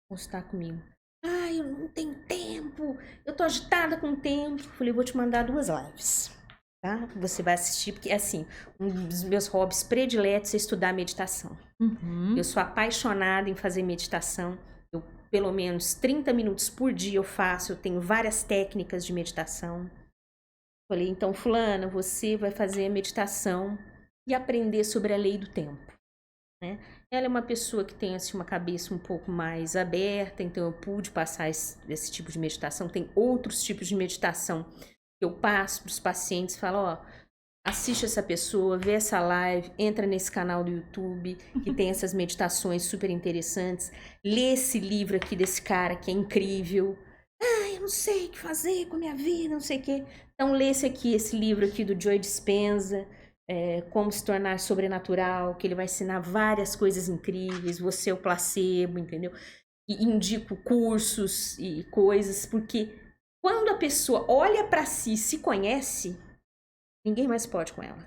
consultar comigo. Ai, eu não tenho tempo, eu tô agitada com o tempo. Falei, vou te mandar 2 lives. Tá? Você vai assistir, porque assim, um dos meus hobbies prediletos é estudar meditação. Eu sou apaixonada em fazer meditação. Eu, pelo menos 30 minutos por dia eu faço, eu tenho várias técnicas de meditação. Falei, então, fulana, você vai fazer a meditação e aprender sobre a lei do tempo. Né? Ela é uma pessoa que tem assim, uma cabeça um pouco mais aberta, então eu pude passar esse tipo de meditação. Tem outros tipos de meditação eu passo para os pacientes, falo, ó, assiste essa pessoa, vê essa live, entra nesse canal do YouTube, que tem essas meditações super interessantes, lê esse livro aqui desse cara que é incrível. Ah, eu não sei o que fazer com a minha vida, não sei o quê. Então lê esse livro aqui do Joe Dispenza, Como se tornar sobrenatural, que ele vai ensinar várias coisas incríveis, você é o placebo, entendeu? E indico cursos e coisas, porque... Quando a pessoa olha para si e se conhece, ninguém mais pode com ela.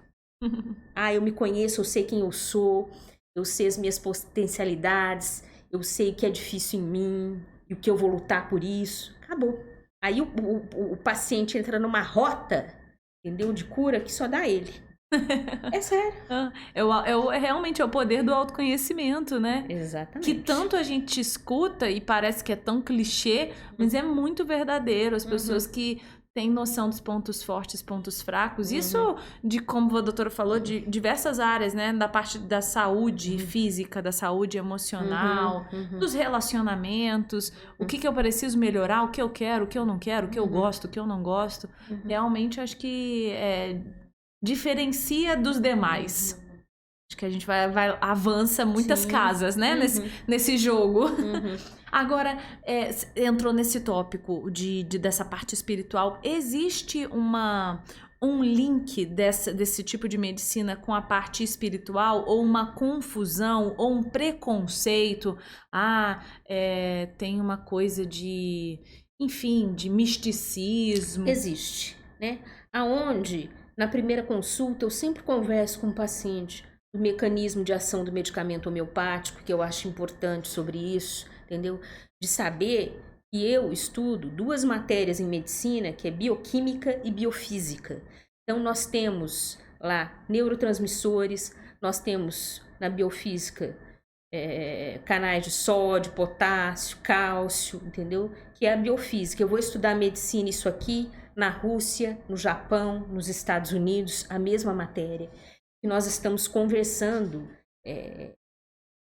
Ah, eu me conheço, eu sei quem eu sou, eu sei as minhas potencialidades, eu sei o que é difícil em mim e o que eu vou lutar por isso. Acabou. Aí o paciente entra numa rota, entendeu, de cura que só dá ele. É sério. Realmente é o poder do autoconhecimento, né? Exatamente. Que tanto a gente escuta e parece que é tão clichê, mas é muito verdadeiro. As pessoas que têm noção dos pontos fortes, pontos fracos. Isso de, como a doutora falou, de diversas áreas, né? Da parte da saúde física, da saúde emocional, dos relacionamentos, o que eu preciso melhorar, o que eu quero, o que eu não quero, o que eu gosto, o que eu não gosto. Realmente, acho que diferencia dos demais. Acho que a gente avança muitas casas, né? Nesse jogo. Agora, entrou nesse tópico dessa parte espiritual. Existe um link desse tipo de medicina com a parte espiritual? Ou uma confusão? Ou um preconceito? Tem uma coisa enfim, de misticismo. Existe, né? Aonde... Na primeira consulta, eu sempre converso com o paciente do mecanismo de ação do medicamento homeopático, que eu acho importante sobre isso, entendeu? De saber que eu estudo 2 matérias em medicina, que é bioquímica e biofísica. Então, nós temos lá neurotransmissores, nós temos na biofísica canais de sódio, potássio, cálcio, entendeu? Que é a biofísica. Eu vou estudar medicina, isso aqui... Na Rússia, no Japão, nos Estados Unidos, a mesma matéria. E nós estamos conversando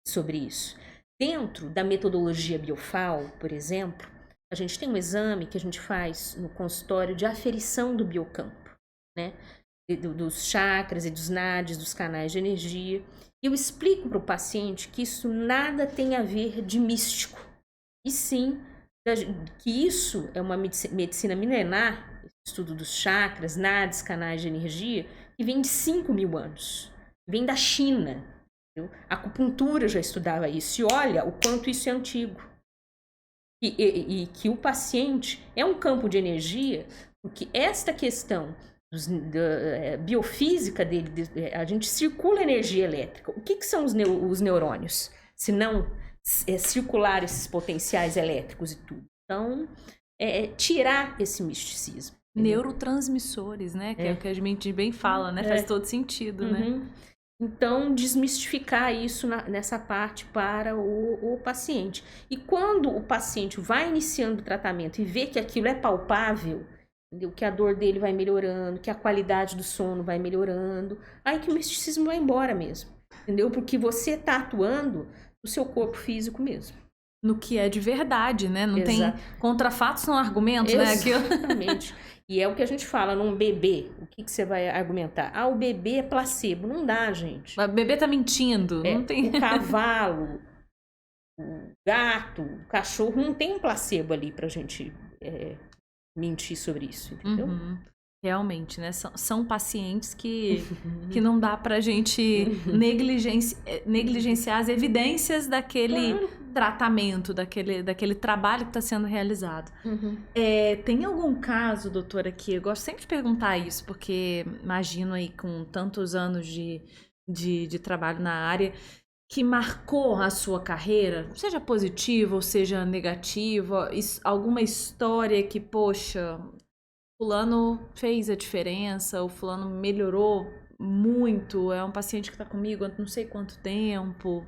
sobre isso. Dentro da metodologia Biofal, por exemplo, a gente tem um exame que a gente faz no consultório de aferição do biocampo, né? Dos chakras e dos nadis, dos canais de energia. E eu explico para o paciente que isso nada tem a ver de místico. E sim, que isso é uma medicina milenar, estudo dos chakras, nadis, canais de energia, que vem de 5.000 anos. Vem da China. Entendeu? A acupuntura já estudava isso. E olha o quanto isso é antigo. E que o paciente é um campo de energia, porque esta questão biofísica dele, a gente circula energia elétrica. O que são os neurônios? Se não circular esses potenciais elétricos e tudo. Então, tirar esse misticismo. Neurotransmissores, né? Que é o que a gente bem fala, né? Faz todo sentido, né? Então, desmistificar isso nessa parte para o paciente. E quando o paciente vai iniciando o tratamento e vê que aquilo é palpável, entendeu? Que a dor dele vai melhorando, que a qualidade do sono vai melhorando, aí que o misticismo vai embora mesmo, entendeu? Porque você está atuando no seu corpo físico mesmo. No que é de verdade, né? Não Exato. tem contrafatos, são argumentos, né? Exatamente. E é o que a gente fala num bebê. O que você vai argumentar? Ah, o bebê é placebo. Não dá, gente. O bebê tá mentindo. Não tem... O cavalo, o gato, o cachorro, não tem um placebo ali pra gente mentir sobre isso, entendeu? Realmente, né? São pacientes que não dá pra gente negligenciar as evidências daquele tratamento, daquele trabalho que está sendo realizado. Tem algum caso, doutora, que eu gosto sempre de perguntar isso, porque imagino aí com tantos anos de trabalho na área, que marcou a sua carreira, seja positiva ou seja negativa, alguma história que, poxa, fulano fez a diferença, o fulano melhorou muito, é um paciente que está comigo há não sei quanto tempo.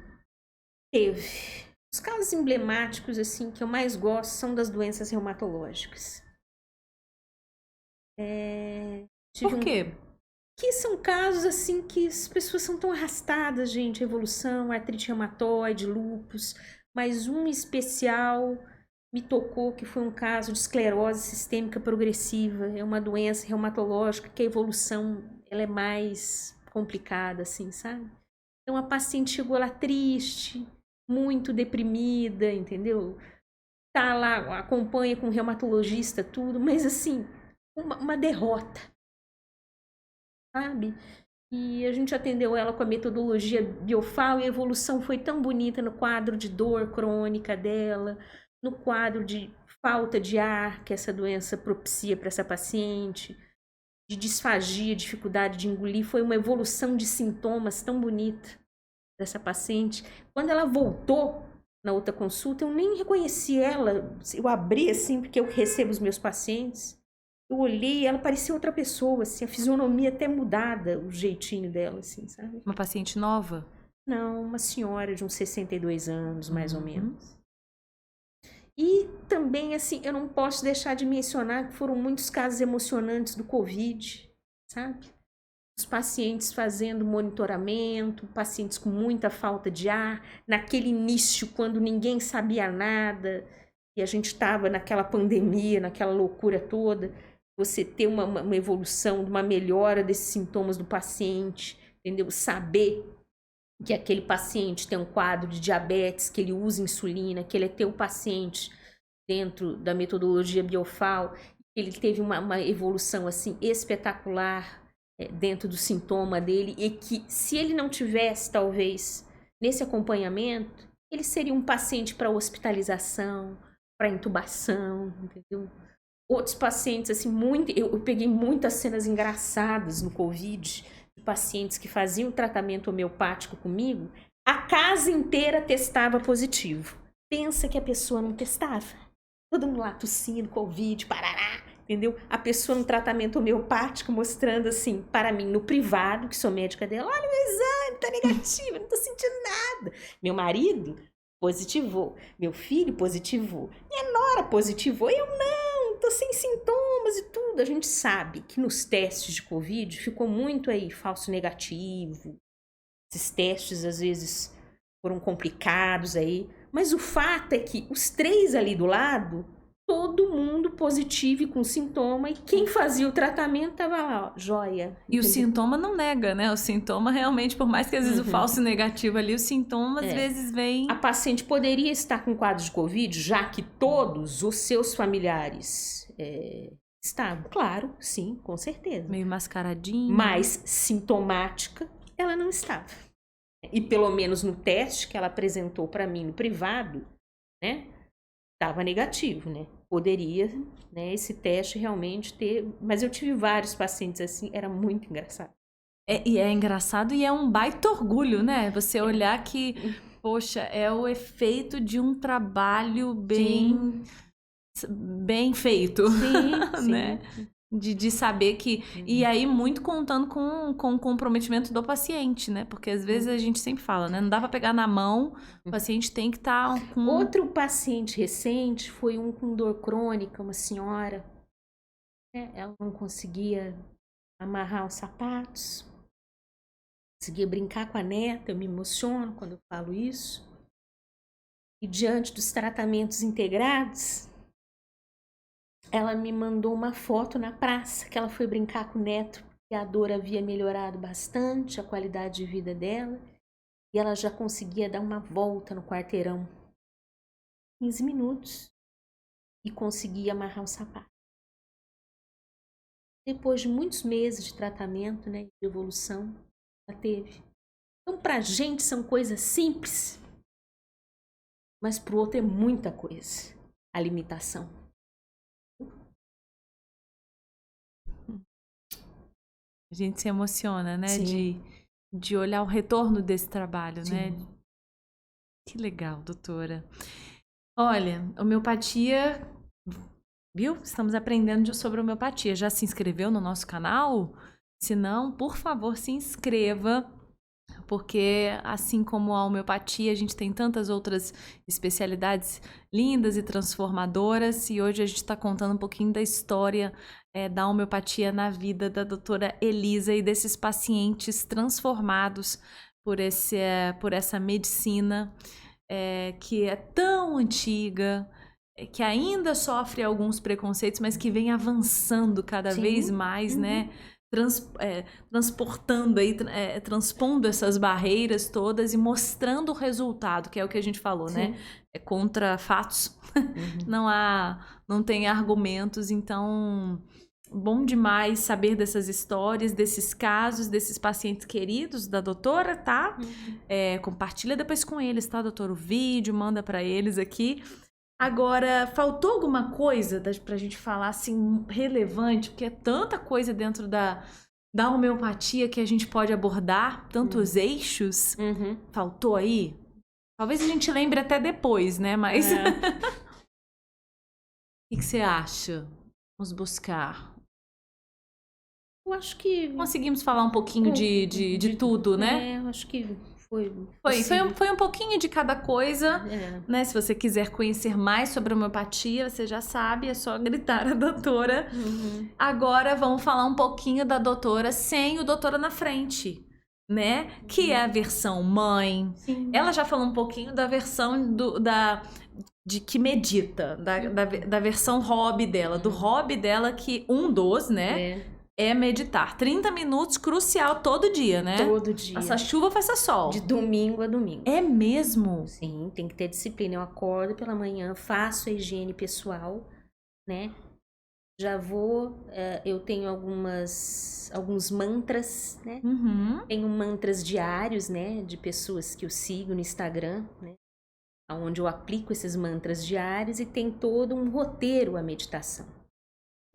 Teve. Os casos emblemáticos, assim, que eu mais gosto são das doenças reumatológicas. Por quê? Que são casos, assim, que as pessoas são tão arrastadas, gente, evolução, artrite reumatoide, lúpus, mas um especial me tocou, que foi um caso de esclerose sistêmica progressiva. É uma doença reumatológica que a evolução ela é mais complicada, assim, sabe? Então, a paciente chegou lá triste, muito deprimida, entendeu? Tá lá, acompanha com o reumatologista, tudo, mas, assim, uma derrota, sabe? E a gente atendeu ela com a metodologia Biofal e a evolução foi tão bonita no quadro de dor crônica dela, no quadro de falta de ar que essa doença propicia para essa paciente, de disfagia, dificuldade de engolir. Foi uma evolução de sintomas tão bonita dessa paciente. Quando ela voltou na outra consulta, eu nem reconheci ela. Eu abri assim, porque eu recebo os meus pacientes. Eu olhei, ela parecia outra pessoa, assim, a fisionomia até mudada, o jeitinho dela, assim, sabe? Uma paciente nova? Não, uma senhora de uns 62 anos, mais ou menos. E também, assim, eu não posso deixar de mencionar que foram muitos casos emocionantes do Covid, sabe? Os pacientes fazendo monitoramento, pacientes com muita falta de ar, naquele início, quando ninguém sabia nada, e a gente estava naquela pandemia, naquela loucura toda, você ter uma evolução, uma melhora desses sintomas do paciente, entendeu? Saber que aquele paciente tem um quadro de diabetes, que ele usa insulina, que ele é teu paciente dentro da metodologia Biofal, que ele teve uma evolução assim espetacular dentro do sintoma dele, e que se ele não tivesse, talvez, nesse acompanhamento, ele seria um paciente para hospitalização, para intubação, entendeu? Outros pacientes, assim, eu peguei muitas cenas engraçadas no Covid, pacientes que faziam tratamento homeopático comigo, a casa inteira testava positivo. Pensa que a pessoa não testava. Todo mundo lá tossindo, Covid, parará, entendeu? A pessoa no tratamento homeopático mostrando assim, para mim, no privado, que sou médica dela, olha o meu exame, tá negativo, não tô sentindo nada. Meu marido positivou, meu filho positivou, minha nora positivou, eu não, tô sem sintomas e tudo. A gente sabe que nos testes de Covid ficou muito aí falso negativo. Esses testes às vezes foram complicados aí. Mas o fato é que os 3 ali do lado, todo mundo positivo e com sintoma. E quem fazia o tratamento tava lá, ó, joia. E entendeu? O sintoma não nega, né? O sintoma realmente, por mais que às vezes o falso negativo ali, o sintoma às vezes vem... A paciente poderia estar com quadro de Covid, já que todos os seus familiares estavam. Claro, sim, com certeza. Meio mascaradinho. Mas sintomática, ela não estava. E pelo menos no teste que ela apresentou para mim no privado, né? Estava negativo, né? Poderia, né, esse teste realmente ter... Mas eu tive vários pacientes assim, era muito engraçado. E é engraçado e é um baita orgulho, né? Você olhar que, poxa, é o efeito de um trabalho bem, bem feito, Sim, né? De saber que... E aí, muito contando com o comprometimento do paciente, né? Porque às vezes a gente sempre fala, né? Não dá pra pegar na mão, o paciente tem que estar com... Outro paciente recente foi um com dor crônica, uma senhora, né? Ela não conseguia amarrar os sapatos, conseguia brincar com a neta, eu me emociono quando eu falo isso. E diante dos tratamentos integrados, ela me mandou uma foto na praça, que ela foi brincar com o neto, e a dor havia melhorado bastante, a qualidade de vida dela, e ela já conseguia dar uma volta no quarteirão. 15 minutos, e conseguia amarrar o sapato. Depois de muitos meses de tratamento, né, de evolução, ela teve. Então, pra gente são coisas simples, mas pro outro é muita coisa, a limitação. A gente se emociona, né? Sim. De olhar o retorno desse trabalho, Sim. né? Que legal, doutora. Olha, homeopatia, viu? Estamos aprendendo sobre homeopatia. Já se inscreveu no nosso canal? Se não, por favor, se inscreva, porque assim como a homeopatia, a gente tem tantas outras especialidades lindas e transformadoras, e hoje a gente está contando um pouquinho da história da homeopatia na vida da doutora Elisa e desses pacientes transformados por essa medicina que é tão antiga, que ainda sofre alguns preconceitos, mas que vem avançando cada vez mais, né? Transportando aí, transpondo essas barreiras todas e mostrando o resultado, que é o que a gente falou, né? É contra fatos, não tem argumentos, então bom demais saber dessas histórias, desses casos, desses pacientes queridos da doutora, tá? Compartilha depois com eles, tá, doutora? O vídeo, manda para eles aqui. Agora, faltou alguma coisa pra gente falar, assim, relevante? Porque é tanta coisa dentro da homeopatia que a gente pode abordar, tantos eixos. Faltou aí? Talvez a gente lembre até depois, né? Mas... O que você acha? Vamos buscar. Eu acho que... Conseguimos falar um pouquinho de tudo, né? Eu acho que foi um pouquinho de cada coisa, né? Se você quiser conhecer mais sobre a homeopatia, você já sabe, é só gritar a doutora. Agora vamos falar um pouquinho da doutora sem o doutora na frente, né? Que é a versão mãe. Sim. Ela já falou um pouquinho da versão de que medita, da versão hobby dela, do hobby dela que um dos, né? É meditar. 30 minutos, crucial, todo dia, né? Todo dia. Faça chuva, faça sol. De domingo a domingo. É mesmo? Sim, tem que ter disciplina. Eu acordo pela manhã, faço a higiene pessoal, né? Já vou... eu tenho alguns mantras, né? Tenho mantras diários, né? De pessoas que eu sigo no Instagram, né? Onde eu aplico esses mantras diários e tem todo um roteiro a meditação.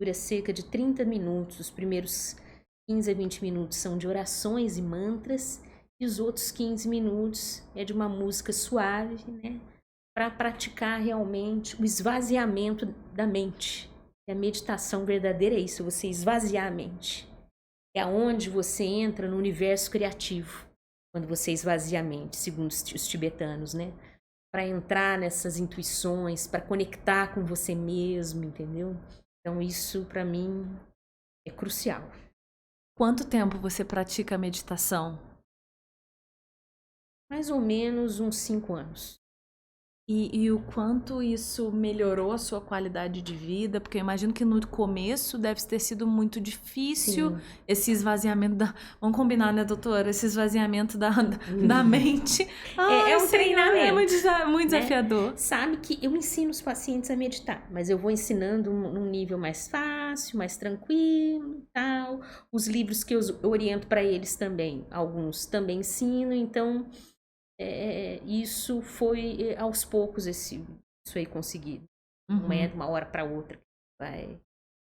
Dura cerca de 30 minutos, os primeiros 15 a 20 minutos são de orações e mantras, e os outros 15 minutos é de uma música suave, né? Para praticar realmente o esvaziamento da mente. E a meditação verdadeira é isso, você esvaziar a mente. É aonde você entra no universo criativo, quando você esvazia a mente, segundo os tibetanos, né? Para entrar nessas intuições, para conectar com você mesmo, entendeu? Então, isso, para mim, é crucial. Quanto tempo você pratica a meditação? Mais ou menos uns 5 anos. E o quanto isso melhorou a sua qualidade de vida? Porque eu imagino que no começo deve ter sido muito difícil esse esvaziamento da... Vamos combinar, né, doutora? Esse esvaziamento da mente. É um treinamento. É muito desafiador. Né? Sabe que eu ensino os pacientes a meditar, mas eu vou ensinando num nível mais fácil, mais tranquilo e tal. Os livros que eu oriento para eles também, alguns também ensino, então... isso foi aos poucos isso aí conseguido. Não é de uma hora para outra.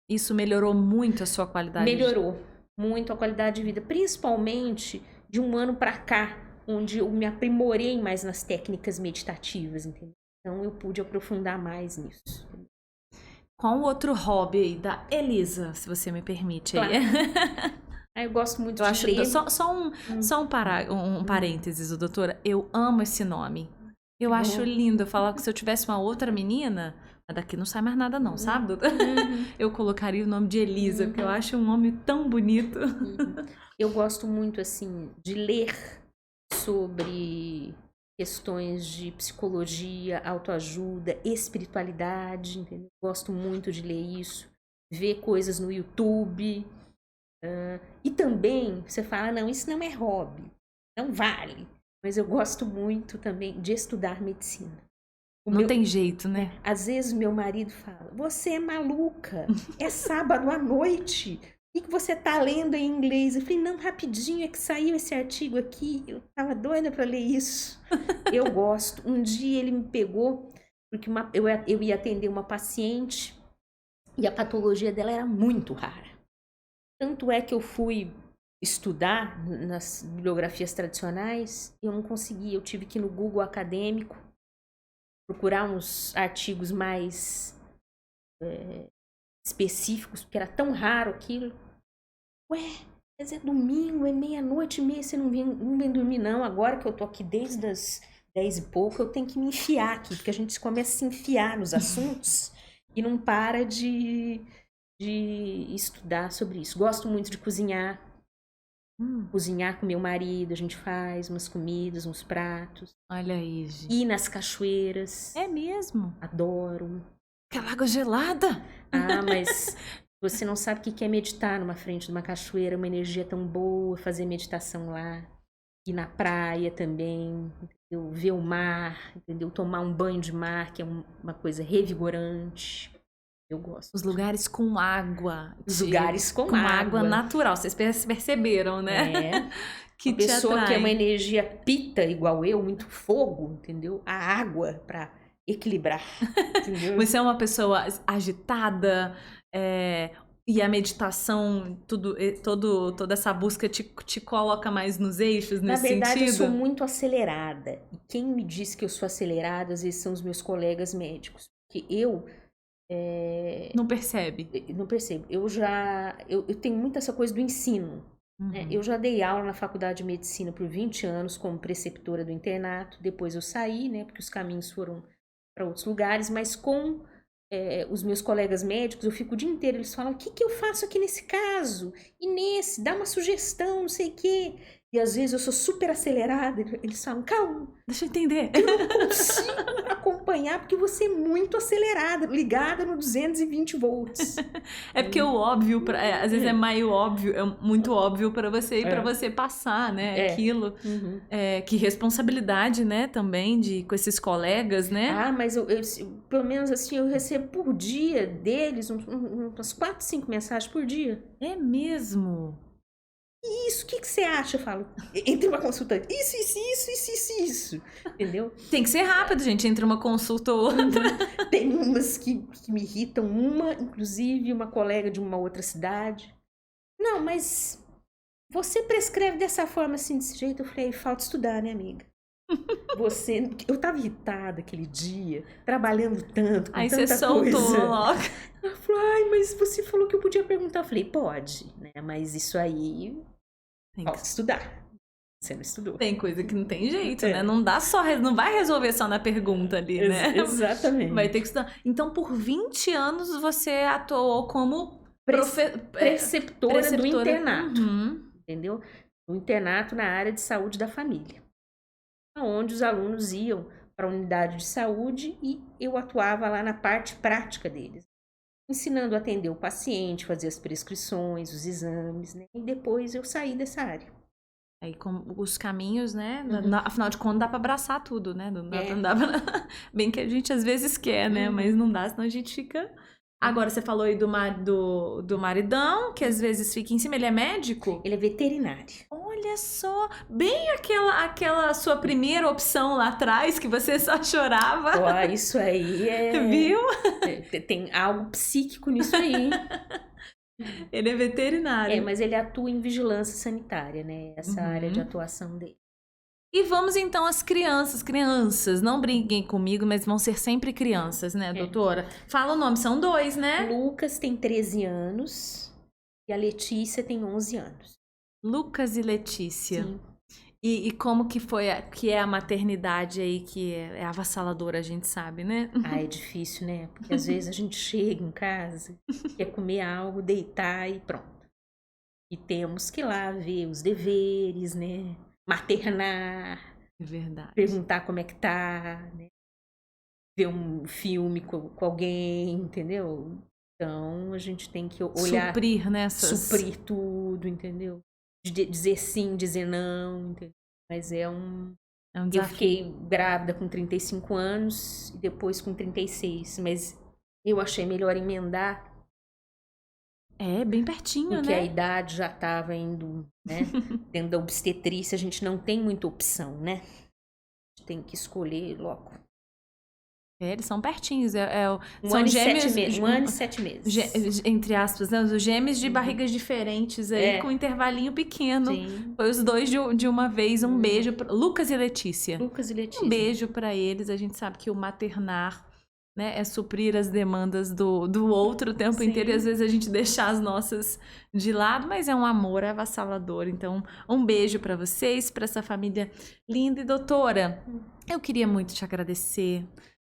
Isso melhorou muito a sua qualidade? Melhorou muito a qualidade de vida, principalmente de um ano para cá, onde eu me aprimorei mais nas técnicas meditativas, entendeu? Então eu pude aprofundar mais nisso. Qual outro hobby aí da Elisa, se você me permite? Claro. Aí? Eu gosto muito de ler. Só um parênteses, doutora. Eu amo esse nome. Eu acho lindo. Eu falava que se eu tivesse uma outra menina, daqui não sai mais nada não, sabe, doutora? Eu colocaria o nome de Elisa, porque eu acho um nome tão bonito. Eu gosto muito, assim, de ler sobre questões de psicologia, autoajuda, espiritualidade, entendeu? Gosto muito de ler isso, ver coisas no YouTube. E também, você fala, não, isso não é hobby, não vale. Mas eu gosto muito também de estudar medicina. Não tem jeito, né? Às vezes meu marido fala, você é maluca, é sábado à noite. O que você tá lendo em inglês? Eu falei, não, rapidinho, é que saiu esse artigo aqui, eu tava doida para ler isso. Eu gosto. Um dia ele me pegou, porque eu ia atender uma paciente e a patologia dela era muito rara. Tanto é que eu fui estudar nas bibliografias tradicionais e eu não consegui, eu tive que ir no Google acadêmico, procurar uns artigos mais específicos, porque era tão raro aquilo. Ué, mas é domingo, é meia-noite e meia, você não vem dormir não. Agora que eu tô aqui desde as 10 e pouco, eu tenho que me enfiar aqui, porque a gente começa a se enfiar nos assuntos e não para de estudar sobre isso. Gosto muito de cozinhar. Cozinhar com meu marido, a gente faz umas comidas, uns pratos. Olha aí, gente. Ir nas cachoeiras. É mesmo? Adoro. Aquela água gelada. Ah, mas você não sabe o que é meditar numa frente de uma cachoeira, uma energia tão boa, fazer meditação lá. Ir na praia também, entendeu? Ver o mar, entendeu? Tomar um banho de mar, que é uma coisa revigorante. Eu gosto. Os lugares com água. Os lugares com água natural. Vocês perceberam, né? É. Que uma pessoa atrai. que é uma energia pita, igual eu, muito fogo, entendeu? A água para equilibrar, entendeu? Você é uma pessoa agitada, e a meditação, toda essa busca te coloca mais nos eixos nesse sentido? Na verdade, eu sou muito acelerada. E quem me diz que eu sou acelerada, às vezes são os meus colegas médicos. Porque eu... Não percebe? Não percebo. Eu tenho muito essa coisa do ensino. Né? Eu já dei aula na faculdade de medicina por 20 anos como preceptora do internato. Depois eu saí, né? Porque os caminhos foram para outros lugares. Mas com os meus colegas médicos, eu fico o dia inteiro. Eles falam, o que eu faço aqui nesse caso? E nesse? Dá uma sugestão, não sei o quê. E às vezes eu sou super acelerada. Eles falam, calma. Deixa eu entender. Eu não consigo acompanhar porque você é muito acelerada, ligada no 220 volts. É porque o óbvio, às vezes é meio óbvio, é muito óbvio para você e para você passar, né? Aquilo. Que responsabilidade, né? Também com esses colegas, né? Ah, mas eu pelo menos assim, eu recebo por dia deles umas 4, 5 mensagens por dia. É mesmo? Isso, o que você acha? Eu falo, entre uma consulta, isso, entendeu? Tem que ser rápido, gente, entre uma consulta ou outra. Tem umas que me irritam, inclusive, uma colega de uma outra cidade. Não, mas você prescreve dessa forma, assim, desse jeito? Eu falei, falta estudar, né, amiga? Eu tava irritada aquele dia, trabalhando tanto, com tanta coisa. Aí você soltou logo. Ela falou, ai, mas você falou que eu podia perguntar. Eu falei, pode, né? Mas isso aí, falta estudar. Você não estudou. Tem coisa que não tem jeito, né? Não dá não vai resolver só na pergunta ali, né? Exatamente. Vai ter que estudar. Então, por 20 anos, você atuou como preceptora do internato. Entendeu? O internato na área de saúde da família. Onde os alunos iam para a unidade de saúde e eu atuava lá na parte prática deles, ensinando a atender o paciente, fazer as prescrições, os exames, né? E depois eu saí dessa área. Aí com os caminhos, né? Afinal de contas, dá para abraçar tudo, né? Não dá pra... Bem que a gente às vezes quer, né? Mas não dá, senão a gente fica... Agora, você falou aí do maridão, que às vezes fica em cima. Ele é médico? Ele é veterinário. Olha só, bem aquela sua primeira opção lá atrás, que você só chorava. Ó, isso aí Viu? Tem algo psíquico nisso aí. Ele é veterinário. Mas ele atua em vigilância sanitária, né? Essa área de atuação dele. E vamos então às crianças. Crianças, não briguem comigo, mas vão ser sempre crianças, né, doutora? Fala o nome, são 2, né? Lucas tem 13 anos e a Letícia tem 11 anos. Lucas e Letícia. Sim. E como que foi, que é a maternidade aí, que é avassaladora, a gente sabe, né? É difícil, né? Porque às vezes a gente chega em casa, quer comer algo, deitar e pronto. E temos que ir lá ver os deveres, né? Maternar. É verdade. Perguntar como é que tá, né? Ver um filme com alguém, entendeu? Então a gente tem que olhar. Suprir nessas. Suprir tudo, entendeu? Dizer sim, dizer não, entendeu? Mas é um desafio. Eu fiquei grávida com 35 anos e depois com 36, mas eu achei melhor emendar. Bem pertinho, né? Porque a idade já estava indo, né? Dentro da obstetrícia a gente não tem muita opção, né? A gente tem que escolher logo. Eles são pertinhos. São gêmeos. 1 ano e 7 meses. Entre aspas, né? Os gêmeos de barrigas diferentes aí, com um intervalinho pequeno. Sim. Foi os 2 de uma vez. Um beijo. Lucas e Letícia. Lucas e Letícia. Um beijo pra eles. A gente sabe que o maternar, né, é suprir as demandas do outro o tempo inteiro. E às vezes a gente deixa as nossas de lado, mas é um amor avassalador. Então, um beijo pra vocês, pra essa família linda. E doutora, eu queria muito te agradecer.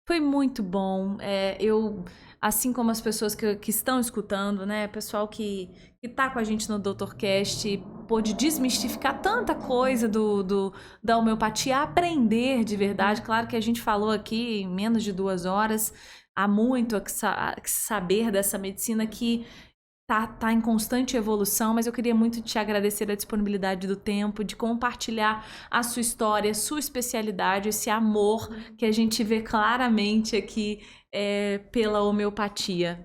Foi muito bom. Eu, assim como as pessoas que estão escutando, né? Pessoal que tá com a gente no DoutorCast, pôde desmistificar tanta coisa da homeopatia, aprender de verdade. Claro que a gente falou aqui em menos de 2 horas. Há muito a que saber dessa medicina que tá em constante evolução, mas eu queria muito te agradecer a disponibilidade do tempo, de compartilhar a sua história, a sua especialidade, esse amor que a gente vê claramente aqui pela homeopatia.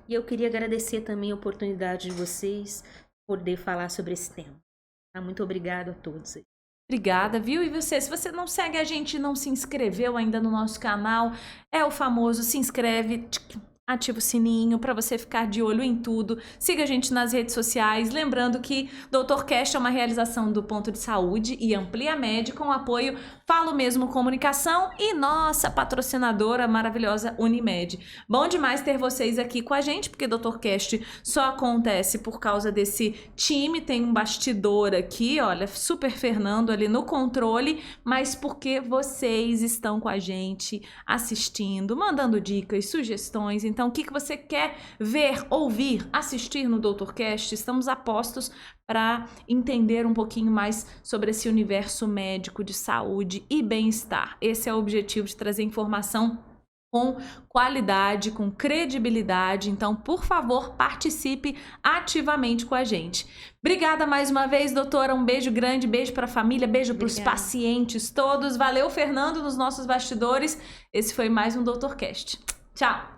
E eu queria agradecer também a oportunidade de vocês poder falar sobre esse tema. Muito obrigada a todos. Obrigada, viu? E você, se você não segue a gente, não se inscreveu ainda no nosso canal, é o famoso se inscreve, ativa o sininho para você ficar de olho em tudo. Siga a gente nas redes sociais. Lembrando que DoutorCast é uma realização do Ponto de Saúde e Ampliamed, com o apoio Falo Mesmo Comunicação e nossa patrocinadora maravilhosa Unimed. Bom demais ter vocês aqui com a gente, porque DoutorCast só acontece por causa desse time. Tem um bastidor aqui, olha, Super Fernando ali no controle, mas porque vocês estão com a gente assistindo, mandando dicas, sugestões. Então, o que você quer ver, ouvir, assistir no DoutorCast? Estamos a postos para entender um pouquinho mais sobre esse universo médico de saúde e bem-estar. Esse é o objetivo, de trazer informação com qualidade, com credibilidade. Então, por favor, participe ativamente com a gente. Obrigada mais uma vez, doutora. Um beijo grande, beijo para a família, beijo para os pacientes todos. Valeu, Fernando, nos nossos bastidores. Esse foi mais um DoutorCast. Tchau!